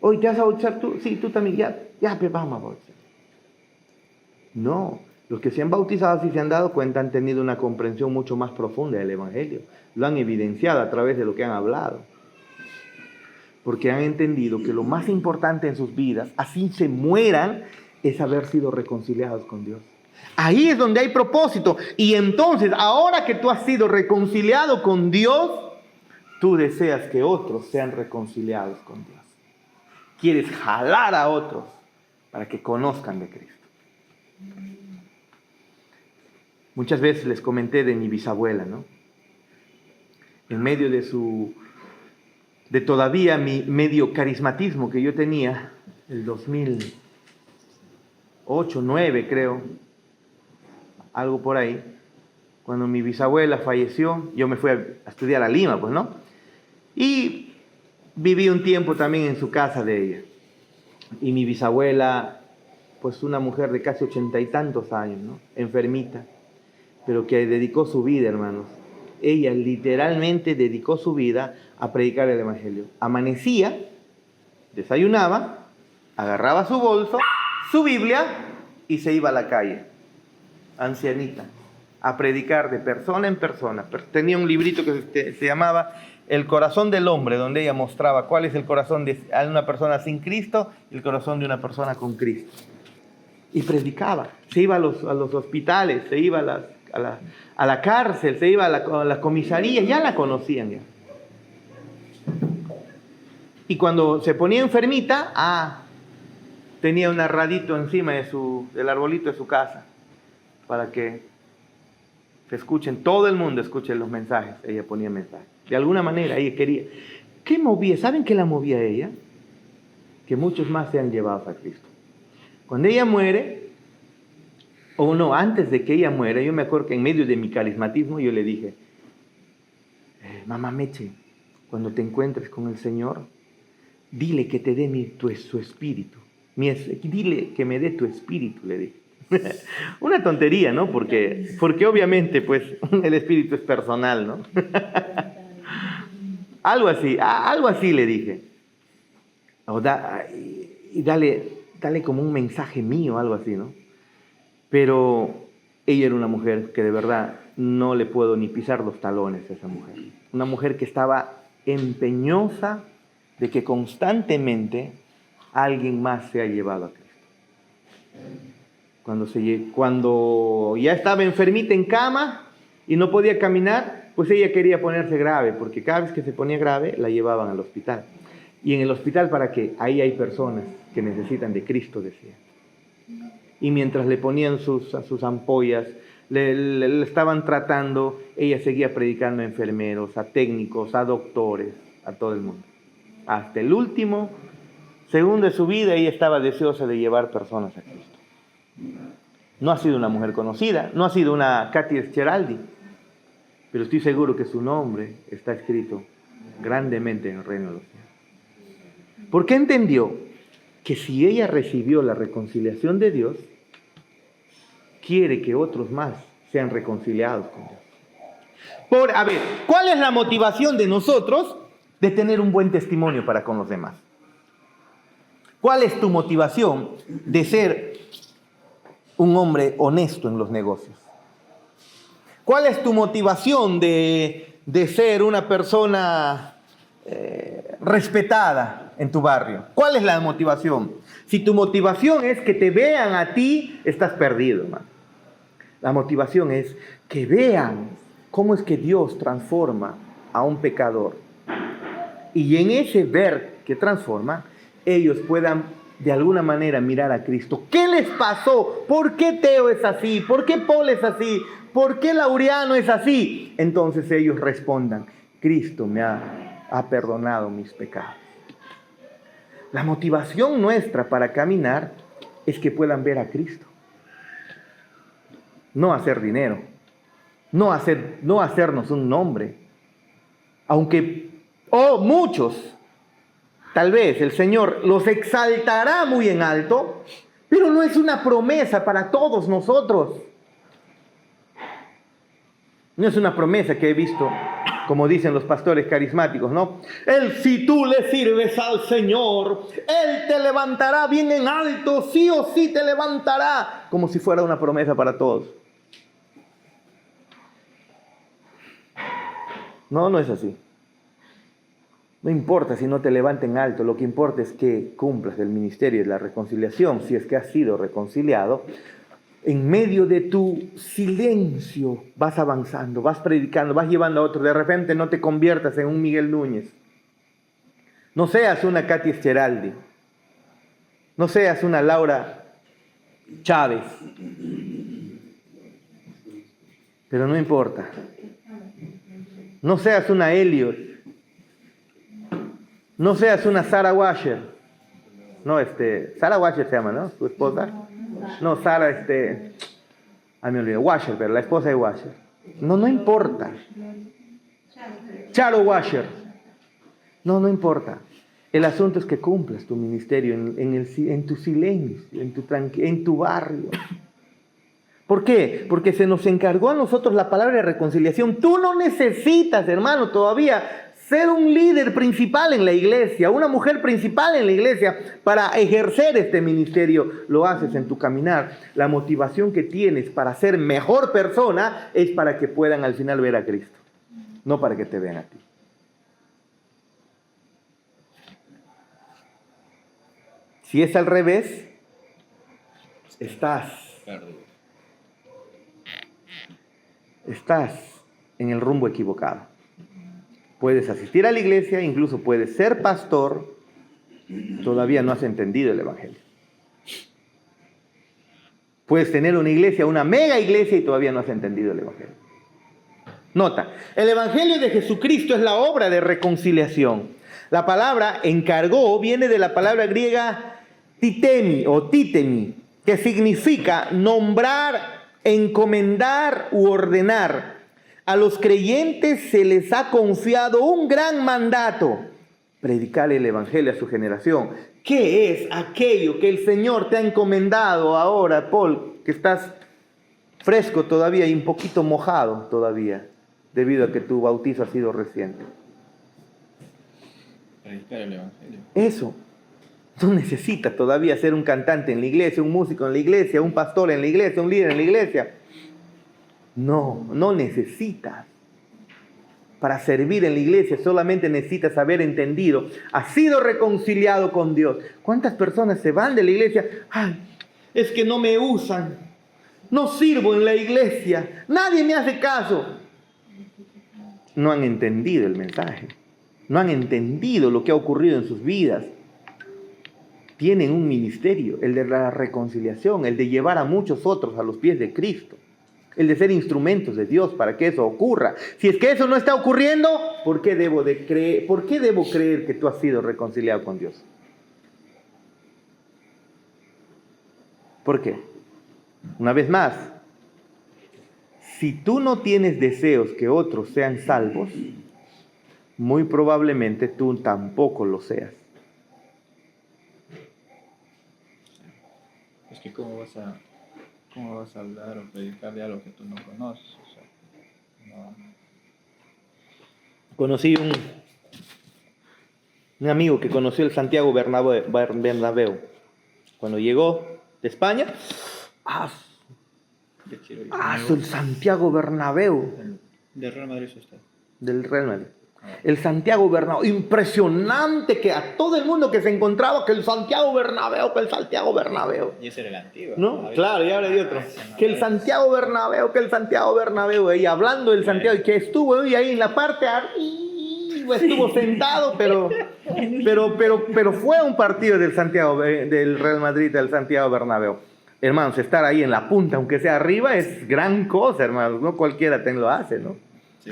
Hoy te vas a bautizar tú. Sí, tú también. Ya, Pepam, vamos a bautizar. No. Los que se han bautizado, si se han dado cuenta, han tenido una comprensión mucho más profunda del evangelio. Lo han evidenciado a través de lo que han hablado. Porque han entendido que lo más importante en sus vidas, así se mueran, es haber sido reconciliados con Dios. Ahí es donde hay propósito. Y entonces, ahora que tú has sido reconciliado con Dios, tú deseas que otros sean reconciliados con Dios. Quieres jalar a otros para que conozcan de Cristo. Muchas veces les comenté de mi bisabuela, ¿no? En medio de todavía mi medio carismatismo que yo tenía, el 2008, 2009 creo, algo por ahí, cuando mi bisabuela falleció, yo me fui a estudiar a Lima, pues, ¿no? Y viví un tiempo también en su casa de ella. Y mi bisabuela, pues una mujer de casi 80 y tantos años, ¿no? Enfermita, pero que dedicó su vida, hermanos. Ella literalmente dedicó su vida a predicar el evangelio. Amanecía, desayunaba, agarraba su bolso, su Biblia y se iba a la calle, ancianita, a predicar de persona en persona. Tenía un librito que se llamaba El corazón del hombre, donde ella mostraba cuál es el corazón de una persona sin Cristo y el corazón de una persona con Cristo. Y predicaba, se iba a los hospitales, se iba a la cárcel, se iba a la comisaría, ya la conocían ya. Y cuando se ponía enfermita, tenía un arradito encima del arbolito de su casa, para que se escuchen, todo el mundo escuche los mensajes. Ella ponía mensajes. De alguna manera ella quería. ¿Qué movía? ¿Saben qué la movía a ella? Que muchos más sean llevados a Cristo. Cuando ella muere, o no, antes de que ella muera, yo me acuerdo que en medio de mi carismatismo yo le dije, mamá Meche, cuando te encuentres con el Señor, dile que te dé su espíritu. Dile que me dé tu espíritu, le dije. Una tontería, ¿no? Porque obviamente, pues, el espíritu es personal, ¿no? Algo así le dije. Y dale como un mensaje mío, algo así, ¿no? Pero ella era una mujer que de verdad no le puedo ni pisar los talones a esa mujer. Una mujer que estaba empeñosa de que constantemente alguien más se ha llevado a Cristo. Cuando ya estaba enfermita en cama y no podía caminar, pues ella quería ponerse grave, porque cada vez que se ponía grave la llevaban al hospital. ¿Y en el hospital para qué? Ahí hay personas que necesitan de Cristo, decía. Y mientras le ponían sus ampollas, le estaban tratando, ella seguía predicando a enfermeros, a técnicos, a doctores, a todo el mundo. Hasta el último segundo de su vida ella estaba deseosa de llevar personas a Cristo. No ha sido una mujer conocida, no ha sido una Katy Scheraldi, pero estoy seguro que su nombre está escrito grandemente en el reino de los cielos. Porque entendió que si ella recibió la reconciliación de Dios, quiere que otros más sean reconciliados con Dios. A ver, ¿cuál es la motivación de nosotros de tener un buen testimonio para con los demás? ¿Cuál es tu motivación de ser un hombre honesto en los negocios? ¿Cuál es tu motivación de ser una persona respetada en tu barrio? ¿Cuál es la motivación? Si tu motivación es que te vean a ti, estás perdido, hermano. La motivación es que vean cómo es que Dios transforma a un pecador. Y en ese ver que transforma, ellos puedan de alguna manera mirar a Cristo. ¿Qué les pasó? ¿Por qué Teo es así? ¿Por qué Paul es así? ¿Por qué Laureano es así? Entonces ellos respondan, Cristo me ha perdonado mis pecados. La motivación nuestra para caminar es que puedan ver a Cristo. No hacer dinero, no hacernos un nombre. Aunque, muchos, tal vez el Señor los exaltará muy en alto, pero no es una promesa para todos nosotros. No es una promesa que he visto, como dicen los pastores carismáticos, ¿no? Si tú le sirves al Señor, Él te levantará bien en alto, sí o sí te levantará, como si fuera una promesa para todos. No es así. No importa si no te levanten alto, lo que importa es que cumplas el ministerio de la reconciliación, si es que has sido reconciliado. En medio de tu silencio vas avanzando, vas predicando, vas llevando a otros. De repente no te conviertas en un Miguel Núñez. No seas una Katy Scheraldi. No seas una Laura Chávez. Pero no importa. No seas una Elliot. No seas una Sarah Washer. No, Sarah Washer se llama, ¿no? Su esposa. No, Sarah, me olvidé, Washer, pero la esposa de Washer. No importa. Charo Washer. No importa. El asunto es que cumplas tu ministerio en tu silencio, en tu barrio. ¿Por qué? Porque se nos encargó a nosotros la palabra de reconciliación. Tú no necesitas, hermano, todavía ser un líder principal en la iglesia, una mujer principal en la iglesia para ejercer este ministerio. Lo haces en tu caminar. La motivación que tienes para ser mejor persona es para que puedan al final ver a Cristo, no para que te vean a ti. Si es al revés, estás en el rumbo equivocado. Puedes asistir a la iglesia, incluso puedes ser pastor, todavía no has entendido el evangelio. Puedes tener una iglesia, una mega iglesia, y todavía no has entendido el evangelio. Nota, el evangelio de Jesucristo es la obra de reconciliación. La palabra encargó viene de la palabra griega titemi o titemi, que significa nombrar, encomendar u ordenar. A los creyentes se les ha confiado un gran mandato: predicar el evangelio a su generación. ¿Qué es aquello que el Señor te ha encomendado ahora, Paul, que estás fresco todavía y un poquito mojado todavía, debido a que tu bautizo ha sido reciente? Predicar el evangelio. Eso. No necesitas todavía ser un cantante en la iglesia, un músico en la iglesia, un pastor en la iglesia, un líder en la iglesia. No necesitas. Para servir en la iglesia solamente necesitas haber entendido, has sido reconciliado con Dios. ¿Cuántas personas se van de la iglesia? Ay, es que no me usan, no sirvo en la iglesia, nadie me hace caso. no han entendido el mensaje, no han entendido lo que ha ocurrido en sus vidas. Tienen un ministerio, el de la reconciliación, el de llevar a muchos otros a los pies de Cristo, el de ser instrumentos de Dios para que eso ocurra. Si es que eso no está ocurriendo, ¿por qué debo creer que tú has sido reconciliado con Dios? ¿Por qué? Una vez más, si tú no tienes deseos que otros sean salvos, muy probablemente tú tampoco lo seas. Es que ¿cómo vas a hablar o predicar de algo que tú no conoces? O sea, no. Conocí un amigo que conoció el Santiago Bernabéu. Cuando llegó de España, Yo quiero ir. el Santiago Bernabéu ¿Del Real Madrid es usted? del Real Madrid. El Santiago Bernabéu, impresionante, que a todo el mundo que se encontraba que el Santiago Bernabéu. Y ese era el antiguo. ¿No? Claro, y ahora hay otro. Que el Santiago Bernabéu, ahí hablando del Santiago, y que estuvo ahí en la parte arriba, estuvo sentado, pero fue un partido del Santiago, del Real Madrid, del Santiago Bernabéu. Hermanos, estar ahí en la punta, aunque sea arriba, es gran cosa, hermanos, no cualquiera lo hace, ¿no? Sí.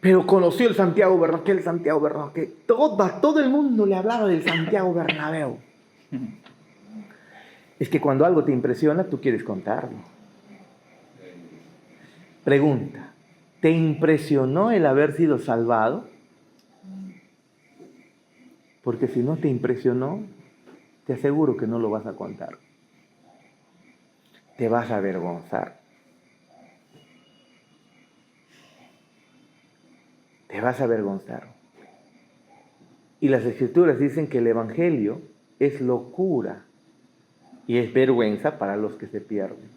Pero conoció el Santiago Bernabéu, que todo el mundo le hablaba del Santiago Bernabéu. Es que cuando algo te impresiona, tú quieres contarlo. Pregunta, ¿te impresionó el haber sido salvado? Porque si no te impresionó, te aseguro que no lo vas a contar. Te vas a avergonzar. Te vas a avergonzar. Y las Escrituras dicen que el Evangelio es locura y es vergüenza para los que se pierden.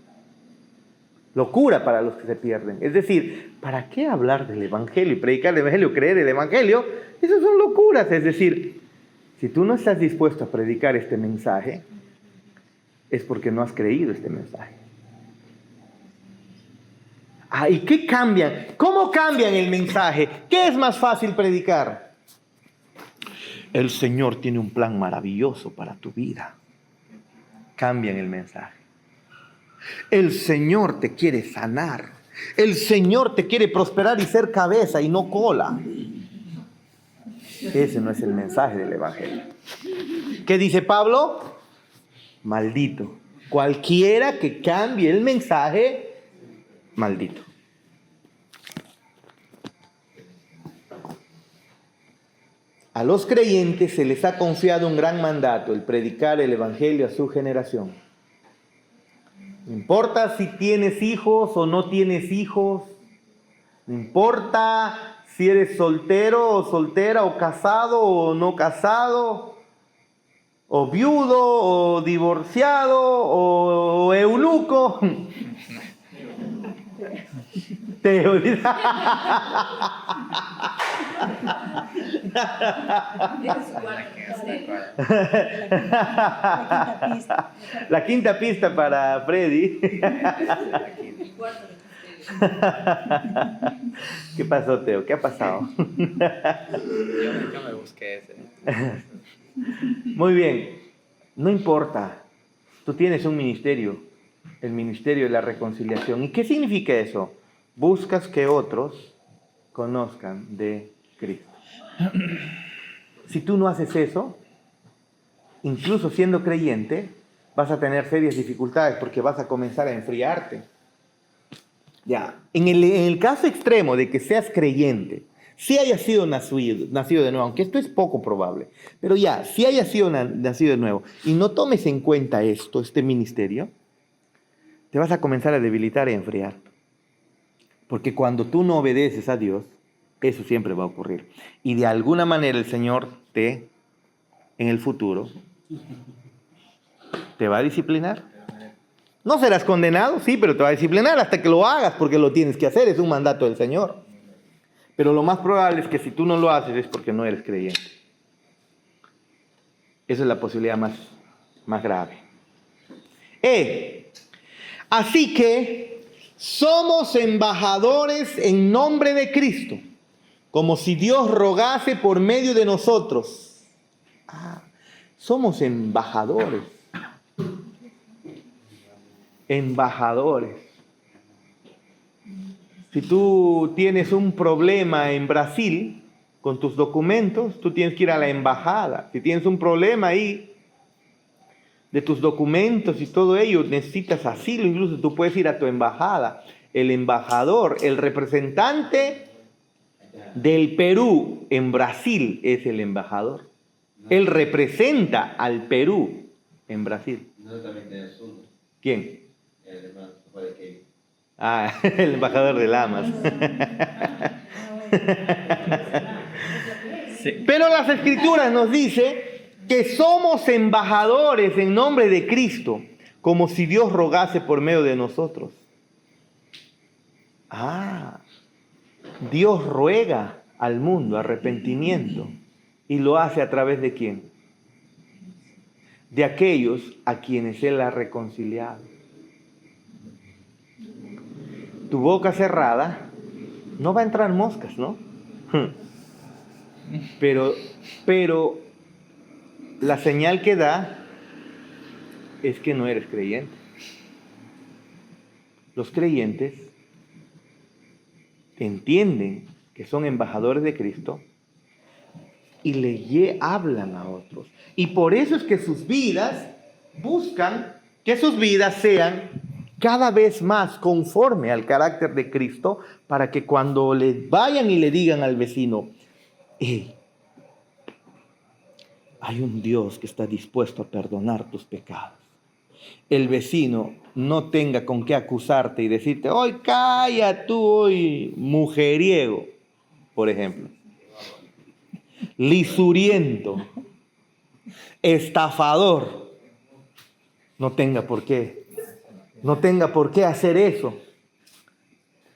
Locura para los que se pierden. Es decir, ¿para qué hablar del Evangelio y predicar el Evangelio, creer el Evangelio? Esas son locuras. Es decir, si tú no estás dispuesto a predicar este mensaje, es porque no has creído este mensaje. ¿Y qué cambian? ¿Cómo cambian el mensaje? ¿Qué es más fácil predicar? El Señor tiene un plan maravilloso para tu vida. Cambian el mensaje. El Señor te quiere sanar. El Señor te quiere prosperar y ser cabeza y no cola. Ese no es el mensaje del Evangelio. ¿Qué dice Pablo? Maldito. Cualquiera que cambie el mensaje, maldito. A los creyentes se les ha confiado un gran mandato, el predicar el Evangelio a su generación. No importa si tienes hijos o no tienes hijos, no importa si eres soltero o soltera, o casado o no casado, o viudo o divorciado o eunuco. Te La quinta pista para Freddy. ¿Qué pasó, Teo? ¿Qué ha pasado? Yo me busqué ese. Muy bien. No importa. Tú tienes un ministerio. El ministerio de la reconciliación. ¿Y qué significa eso? Buscas que otros conozcan de Cristo. Si tú no haces eso, incluso siendo creyente, vas a tener serias dificultades porque vas a comenzar a enfriarte. Ya, en el caso extremo de que seas creyente, si hayas sido nacido de nuevo, aunque esto es poco probable, pero ya, si hayas sido nacido de nuevo y no tomes en cuenta este ministerio, te vas a comenzar a debilitar y a enfriar. Porque cuando tú no obedeces a Dios, eso siempre va a ocurrir. Y de alguna manera el Señor en el futuro, te va a disciplinar. No serás condenado, sí, pero te va a disciplinar hasta que lo hagas, porque lo tienes que hacer, es un mandato del Señor. Pero lo más probable es que si tú no lo haces es porque no eres creyente. Esa es la posibilidad más grave. Así que somos embajadores en nombre de Cristo. como si Dios rogase por medio de nosotros. Somos embajadores. Embajadores. Si tú tienes un problema en Brasil con tus documentos, tú tienes que ir a la embajada. Si tienes un problema ahí de tus documentos y todo ello, necesitas asilo, incluso tú puedes ir a tu embajada. El embajador, el representante del Perú en Brasil es el embajador. Él representa al Perú en Brasil. ¿Quién? El embajador de Lamas. Sí. Pero las Escrituras nos dice que somos embajadores en nombre de Cristo, como si Dios rogase por medio de nosotros. Dios ruega al mundo arrepentimiento. ¿Y lo hace a través de quién? De aquellos a quienes Él ha reconciliado. Tu boca cerrada, no va a entrar moscas, ¿no? Pero la señal que da es que no eres creyente. Los creyentes entienden que son embajadores de Cristo y le hablan a otros. Y por eso es que sus vidas buscan que sus vidas sean cada vez más conforme al carácter de Cristo, para que cuando le vayan y le digan al vecino, hey, hay un Dios que está dispuesto a perdonar tus pecados, el vecino no tenga con qué acusarte y decirte, hoy calla tú, hoy mujeriego, por ejemplo, lisuriento, estafador, no tenga por qué hacer eso,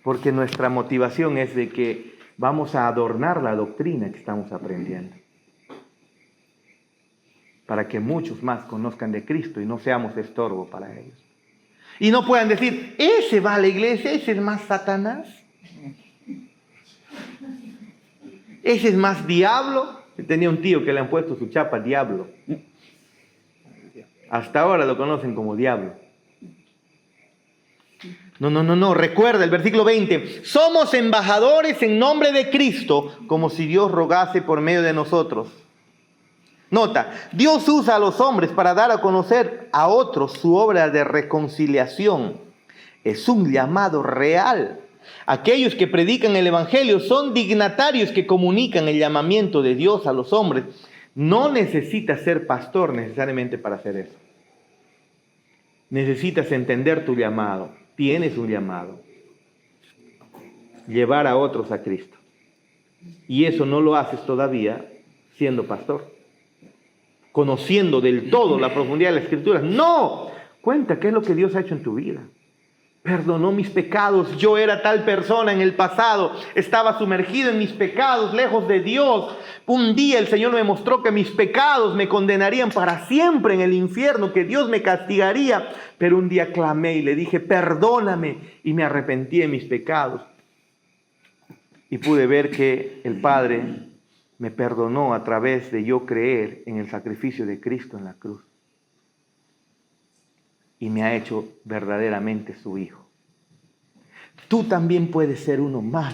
porque nuestra motivación es de que vamos a adornar la doctrina que estamos aprendiendo, para que muchos más conozcan de Cristo y no seamos estorbo para ellos. Y no puedan decir, ese va a la iglesia, ese es más Satanás, ese es más diablo. Tenía un tío que le han puesto su chapa diablo. Hasta ahora lo conocen como diablo. No, recuerda el versículo 20. Somos embajadores en nombre de Cristo, como si Dios rogase por medio de nosotros. Nota, Dios usa a los hombres para dar a conocer a otros su obra de reconciliación. Es un llamado real. Aquellos que predican el Evangelio son dignatarios que comunican el llamamiento de Dios a los hombres. No necesitas ser pastor necesariamente para hacer eso. Necesitas entender tu llamado. Tienes un llamado. Llevar a otros a Cristo. Y eso no lo haces todavía siendo pastor, conociendo del todo la profundidad de las Escrituras. No, cuenta qué es lo que Dios ha hecho en tu vida. Perdonó mis pecados. Yo era tal persona en el pasado. Estaba sumergido en mis pecados, lejos de Dios. Un día el Señor me mostró que mis pecados me condenarían para siempre en el infierno, que Dios me castigaría. Pero un día clamé y le dije, perdóname. Y me arrepentí de mis pecados. Y pude ver que el Padre me perdonó a través de yo creer en el sacrificio de Cristo en la cruz. Y me ha hecho verdaderamente su hijo. Tú también puedes ser uno más.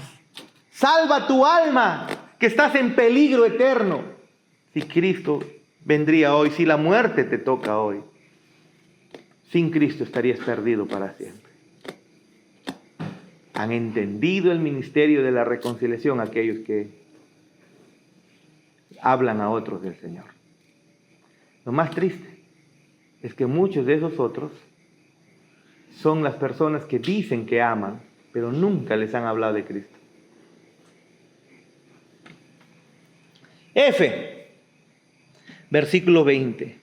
Salva tu alma, que estás en peligro eterno. Si Cristo vendría hoy, si la muerte te toca hoy, sin Cristo estarías perdido para siempre. Han entendido el ministerio de la reconciliación aquellos que hablan a otros del Señor. Lo más triste es que muchos de esos otros son las personas que dicen que aman, pero nunca les han hablado de Cristo. F, versículo 20.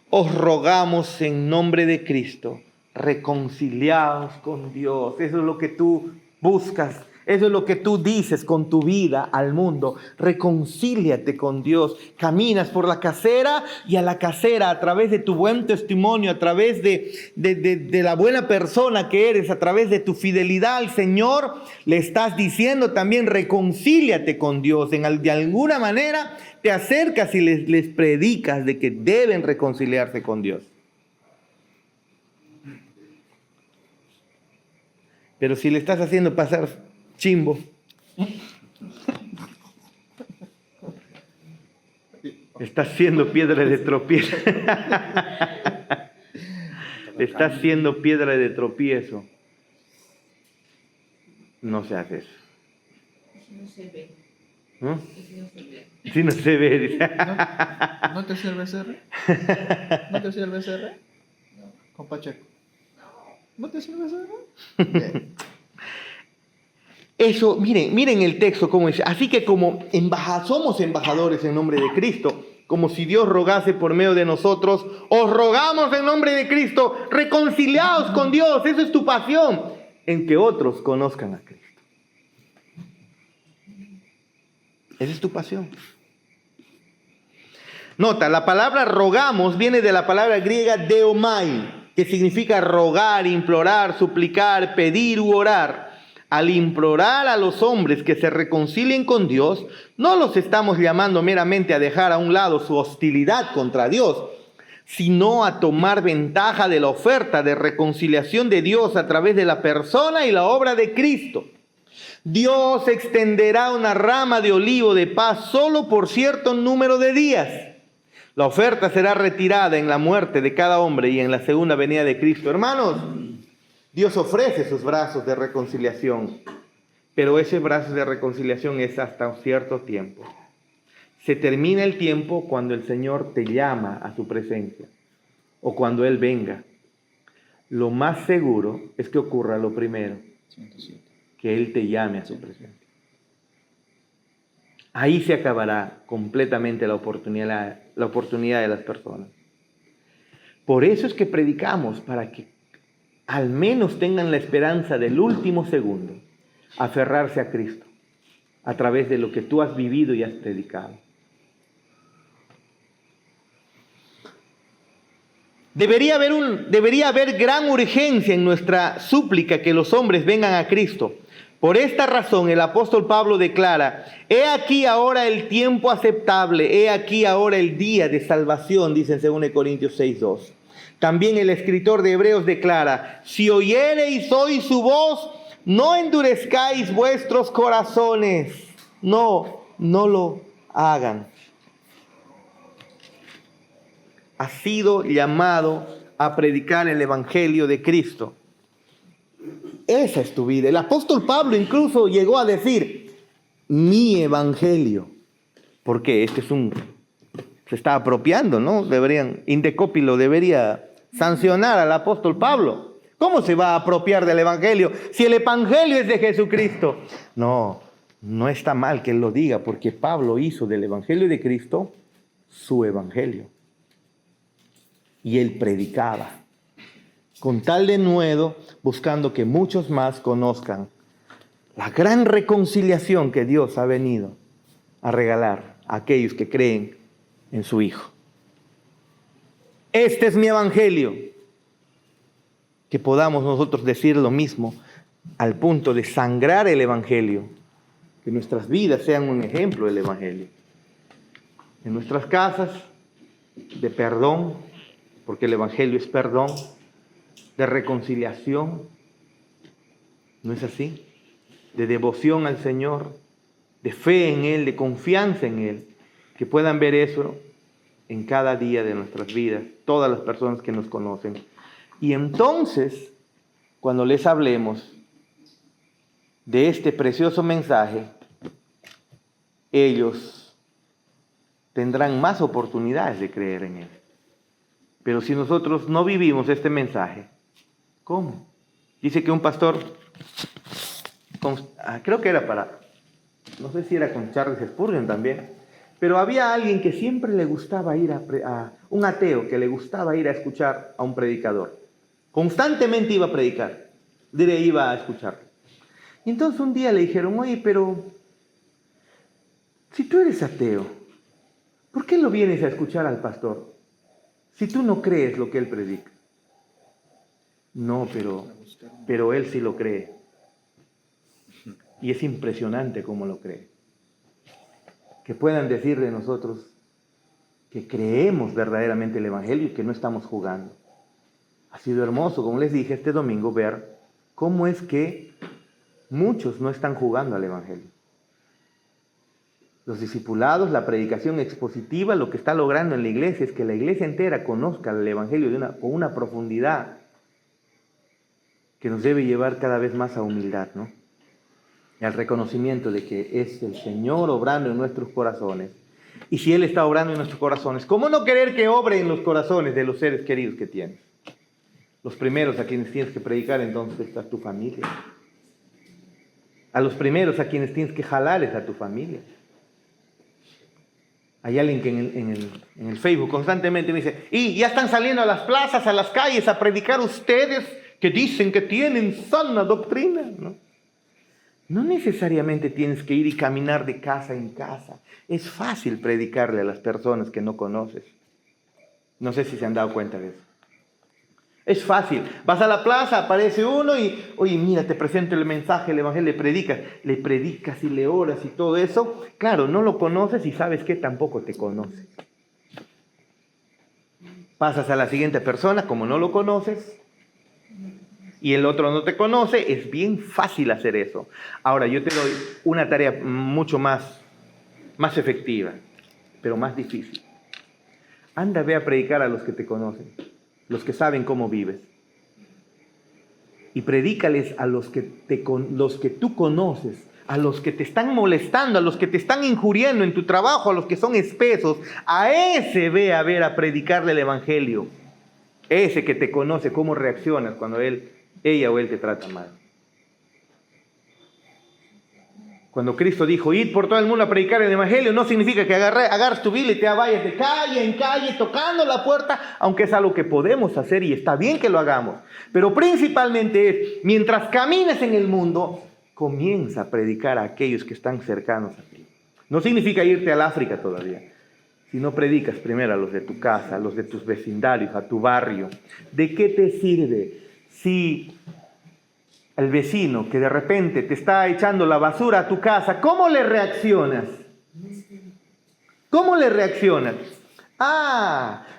Os rogamos en nombre de Cristo, reconciliaos con Dios. Eso es lo que tú buscas Eso es lo que tú dices con tu vida al mundo. Reconcíliate con Dios. Caminas por la casera y a la casera a través de tu buen testimonio, a través de la buena persona que eres, a través de tu fidelidad al Señor, le estás diciendo también reconcíliate con Dios. De alguna manera te acercas y les predicas de que deben reconciliarse con Dios. Pero si le estás haciendo pasar chimbo, estás siendo piedra de tropiezo. Estás siendo piedra de tropiezo. No se hace eso. Si no se ve. ¿No? Si no se ve. Si no se ve, dice. ¿No te sirve CR? ¿No te sirve CR? No. Con Pacheco. ¿No te sirve CR? Bien. Eso, miren el texto como dice. Así que como somos embajadores en nombre de Cristo, como si Dios rogase por medio de nosotros, os rogamos en nombre de Cristo, reconciliaos con Dios. Eso es tu pasión, en que otros conozcan a Cristo. Esa es tu pasión. Nota, la palabra rogamos viene de la palabra griega deomai, que significa rogar, implorar, suplicar, pedir u orar. Al implorar a los hombres que se reconcilien con Dios, no los estamos llamando meramente a dejar a un lado su hostilidad contra Dios, sino a tomar ventaja de la oferta de reconciliación de Dios a través de la persona y la obra de Cristo. Dios extenderá una rama de olivo de paz solo por cierto número de días. La oferta será retirada en la muerte de cada hombre y en la segunda venida de Cristo. Hermanos, Dios ofrece sus brazos de reconciliación, pero ese brazo de reconciliación es hasta un cierto tiempo. Se termina el tiempo cuando el Señor te llama a su presencia o cuando Él venga. Lo más seguro es que ocurra lo primero, 107. que Él te llame a su presencia. Ahí se acabará completamente la oportunidad de las personas. Por eso es que predicamos, para que al menos tengan la esperanza del último segundo, aferrarse a Cristo, a través de lo que tú has vivido y has predicado. Debería haber gran urgencia en nuestra súplica que los hombres vengan a Cristo. Por esta razón el apóstol Pablo declara: he aquí ahora el tiempo aceptable, he aquí ahora el día de salvación, dice en 2 Corintios 6:2. También el escritor de Hebreos declara: si oyereis hoy su voz, no endurezcáis vuestros corazones. No lo hagan. Has sido llamado a predicar el evangelio de Cristo. Esa es tu vida. El apóstol Pablo incluso llegó a decir: mi evangelio. Porque se está apropiando, ¿no? Indecopi lo debería sancionar al apóstol Pablo. ¿Cómo se va a apropiar del evangelio si el evangelio es de Jesucristo? No está mal que él lo diga, porque Pablo hizo del evangelio de Cristo su evangelio. Y él predicaba con tal denuedo, buscando que muchos más conozcan la gran reconciliación que Dios ha venido a regalar a aquellos que creen en su Hijo. Este es mi evangelio. Que podamos nosotros decir lo mismo al punto de sangrar el evangelio. Que nuestras vidas sean un ejemplo del evangelio. En nuestras casas, de perdón, porque el evangelio es perdón, de reconciliación, ¿no es así? De devoción al Señor, de fe en Él, de confianza en Él, que puedan ver eso en cada día de nuestras vidas, todas las personas que nos conocen. Y entonces, cuando les hablemos de este precioso mensaje, ellos tendrán más oportunidades de creer en Él. Pero si nosotros no vivimos este mensaje, ¿cómo? Dice que un pastor, creo que era no sé si era con Charles Spurgeon también, pero había alguien que siempre le gustaba ir un ateo que le gustaba ir a escuchar a un predicador. Constantemente iba a predicar, iba a escuchar. Y entonces un día le dijeron, oye, pero si tú eres ateo, ¿por qué lo vienes a escuchar al pastor si tú no crees lo que él predica? No, pero él sí lo cree. Y es impresionante cómo lo cree. Que puedan decir de nosotros que creemos verdaderamente el Evangelio y que no estamos jugando. Ha sido hermoso, como les dije este domingo, ver cómo es que muchos no están jugando al Evangelio. Los discipulados, la predicación expositiva, lo que está logrando en la iglesia es que la iglesia entera conozca el Evangelio con una profundidad que nos debe llevar cada vez más a humildad, ¿no? Y al reconocimiento de que es el Señor obrando en nuestros corazones. Y si Él está obrando en nuestros corazones, ¿cómo no querer que obre en los corazones de los seres queridos que tienes? Los primeros a quienes tienes que predicar entonces está tu familia. A los primeros a quienes tienes que jalar es a tu familia. Hay alguien que en el Facebook constantemente me dice, y ya están saliendo a las plazas, a las calles a predicar ustedes que dicen que tienen sana doctrina, ¿no? No necesariamente tienes que ir y caminar de casa en casa. Es fácil predicarle a las personas que no conoces. No sé si se han dado cuenta de eso. Es fácil. Vas a la plaza, aparece uno y, oye, mira, te presento el mensaje, el evangelio, le predicas y le oras y todo eso. Claro, no lo conoces y sabes que tampoco te conoce. Pasas a la siguiente persona, como no lo conoces, y el otro no te conoce, es bien fácil hacer eso. Ahora, yo te doy una tarea mucho más efectiva, pero más difícil. Anda, ve a predicar a los que te conocen, los que saben cómo vives. Y predícales a los que tú conoces, a los que te están molestando, a los que te están injuriando en tu trabajo, a los que son espesos. A ese ve a ver a predicarle el evangelio. Ese que te conoce, cómo reaccionas cuando ella o él te trata mal. Cuando Cristo dijo, id por todo el mundo a predicar el evangelio, no significa que agarres tu Biblia y te vayas de calle en calle tocando la puerta, aunque es algo que podemos hacer y está bien que lo hagamos. Pero principalmente es, mientras camines en el mundo, comienza a predicar a aquellos que están cercanos a ti. No significa irte al África todavía, sino predicas primero a los de tu casa, a los de tus vecindarios, a tu barrio. ¿De qué te sirve si el vecino que de repente te está echando la basura a tu casa, cómo le reaccionas? ¿Cómo le reaccionas?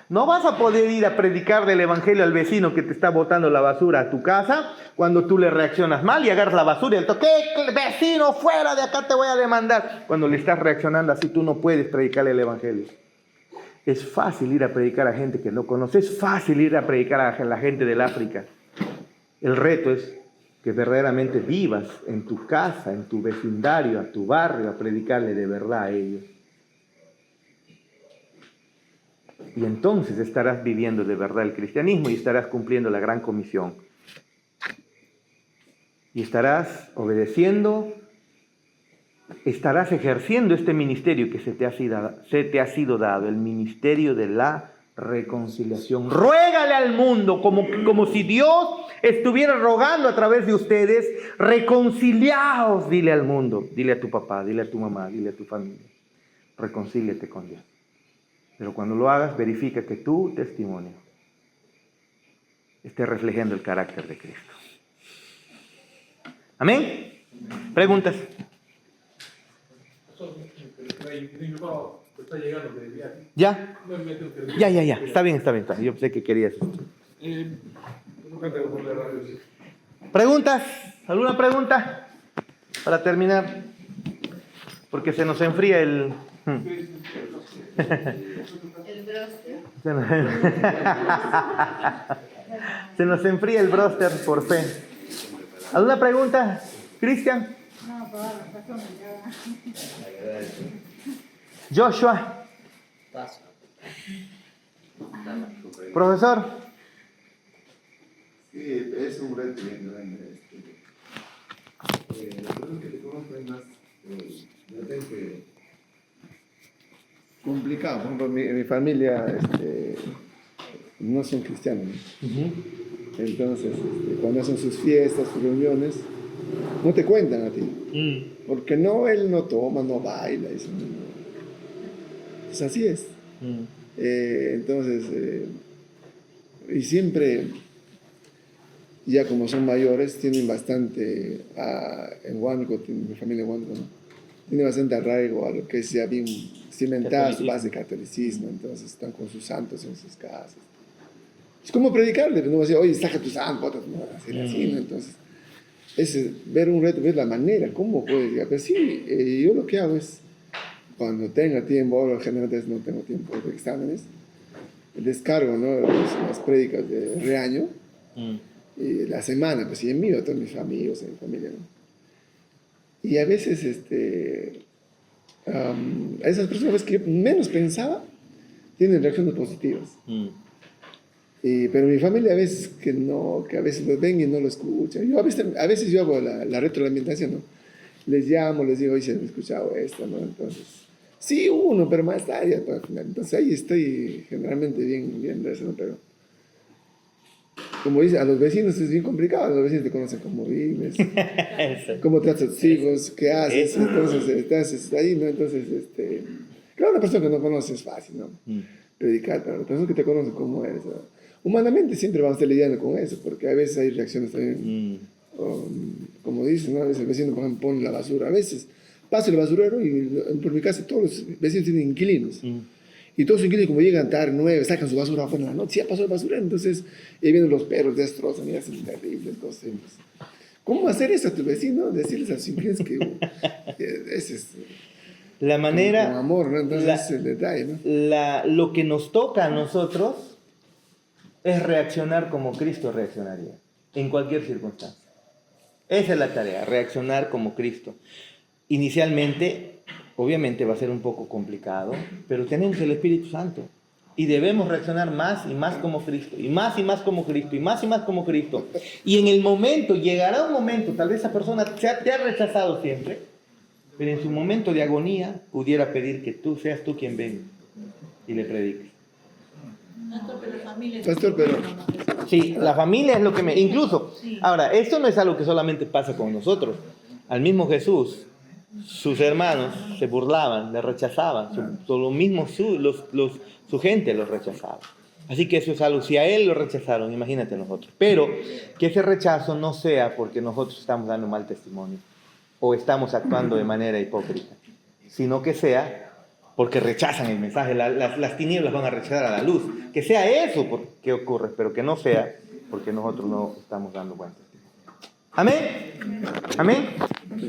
No vas a poder ir a predicar del evangelio al vecino que te está botando la basura a tu casa cuando tú le reaccionas mal y agarras la basura y el toque, vecino, fuera de acá, te voy a demandar. Cuando le estás reaccionando así, tú no puedes predicarle el evangelio. Es fácil ir a predicar a gente que no conoce, es fácil ir a predicar a la gente del África. El reto es que verdaderamente vivas en tu casa, en tu vecindario, a tu barrio, a predicarle de verdad a ellos. Y entonces estarás viviendo de verdad el cristianismo y estarás cumpliendo la gran comisión. Y estarás obedeciendo, estarás ejerciendo este ministerio que se te ha sido dado, el ministerio de la reconciliación. Ruégale al mundo como si Dios estuviera rogando a través de ustedes. Reconciliaos, dile al mundo, dile a tu papá, dile a tu mamá, dile a tu familia. Reconcíliate con Dios. Pero cuando lo hagas, verifica que tu testimonio esté reflejando el carácter de Cristo. Amén. ¿Preguntas? Está llegando de viaje. ¿Ya? Ya. Está bien. Yo pensé que querías esto. ¿Preguntas? ¿Alguna pregunta? Para terminar. Porque se nos enfría el... El broster. Se nos enfría el bróster por fe. ¿Alguna pregunta, Cristian? No, por la razón, Joshua. Profesor. Sí, es un reto bien grande. Las personas que te conozco es más, de repente, complicado. Por ejemplo, mi familia no son cristianos, ¿no? Entonces, cuando hacen sus fiestas, sus reuniones, no te cuentan a ti. Mm, Porque no, él no toma, no baila. Eso, no. Pues así es. mm, Entonces, y siempre, ya como son mayores, tienen bastante, en Huánuco, mi familia en Huánuco, ¿no? Tiene bastante arraigo a lo que es ya bien cimentada su base de catolicismo, entonces están con sus santos en sus casas. Es como predicarle, no va a decir, oye, saca tu santo, botas, no, hacer así, ¿no? Entonces, es ver un reto, ver la manera, cómo puedes llegar. Pero sí, yo lo que hago es, cuando tenga tiempo, ahora generalmente no tengo tiempo de exámenes, descargo, ¿no? las prédicas de reaño, mm. y la semana, pues, y envío a todos mis amigos, a mi familia, ¿no? Y a veces, a esas personas que yo menos pensaba, tienen reacciones positivas. Mm. Pero mi familia a veces que no, que a veces lo ven y no lo escuchan. Yo a veces yo hago la retroalimentación, ¿no? Les llamo, les digo, oye, se han escuchado esto, ¿no? Entonces, sí, uno, pero más tarde, ya para el final. Entonces ahí estoy generalmente bien de eso, ¿no? Pero, como dice, a los vecinos es bien complicado. Los vecinos te conocen cómo vives, cómo tratas a tus hijos, qué haces. Entonces, estás ahí, ¿no? Entonces, claro, una persona que no conoce es fácil, ¿no? Mm. Predicar, pero la persona que te conoce cómo eres, ¿no? Humanamente siempre vamos a estar lidiando con eso, porque a veces hay reacciones también, como dicen, ¿no? A veces el vecino, por ejemplo, pone la basura. A veces paso el basurero y por mi casa todos los vecinos tienen inquilinos. Y todos los inquilinos, como llegan tarde, 9, sacan su basura afuera en la noche, ya pasó el basurero. Entonces, ahí vienen los perros, destrozan y hacen terribles cosas. ¿Cómo hacer eso a tu vecino? Decirles a sus inquilinos que ese es La manera, con amor, ¿no? Entonces, ese es el detalle, ¿no? lo que nos toca a nosotros es reaccionar como Cristo reaccionaría, en cualquier circunstancia. Esa es la tarea, reaccionar como Cristo. Inicialmente, obviamente va a ser un poco complicado, pero tenemos el Espíritu Santo y debemos reaccionar más y más como Cristo, y más como Cristo, y más como Cristo. Y en el momento, llegará un momento, tal vez esa persona te ha rechazado siempre, pero en su momento de agonía pudiera pedir que seas tú quien venga y le prediques. Pastor, pero Sí, la familia es lo que incluso, ahora, esto no es algo que solamente pasa con nosotros. Al mismo Jesús, sus hermanos se burlaban, le rechazaban. Su gente los rechazaba. Así que eso es algo, si a él lo rechazaron, imagínate nosotros. Pero que ese rechazo no sea porque nosotros estamos dando mal testimonio o estamos actuando de manera hipócrita, sino que sea porque rechazan el mensaje, las tinieblas van a rechazar a la luz. Que sea eso que ocurre, pero que no sea porque nosotros no estamos dando buen testimonio. Amén. Amén.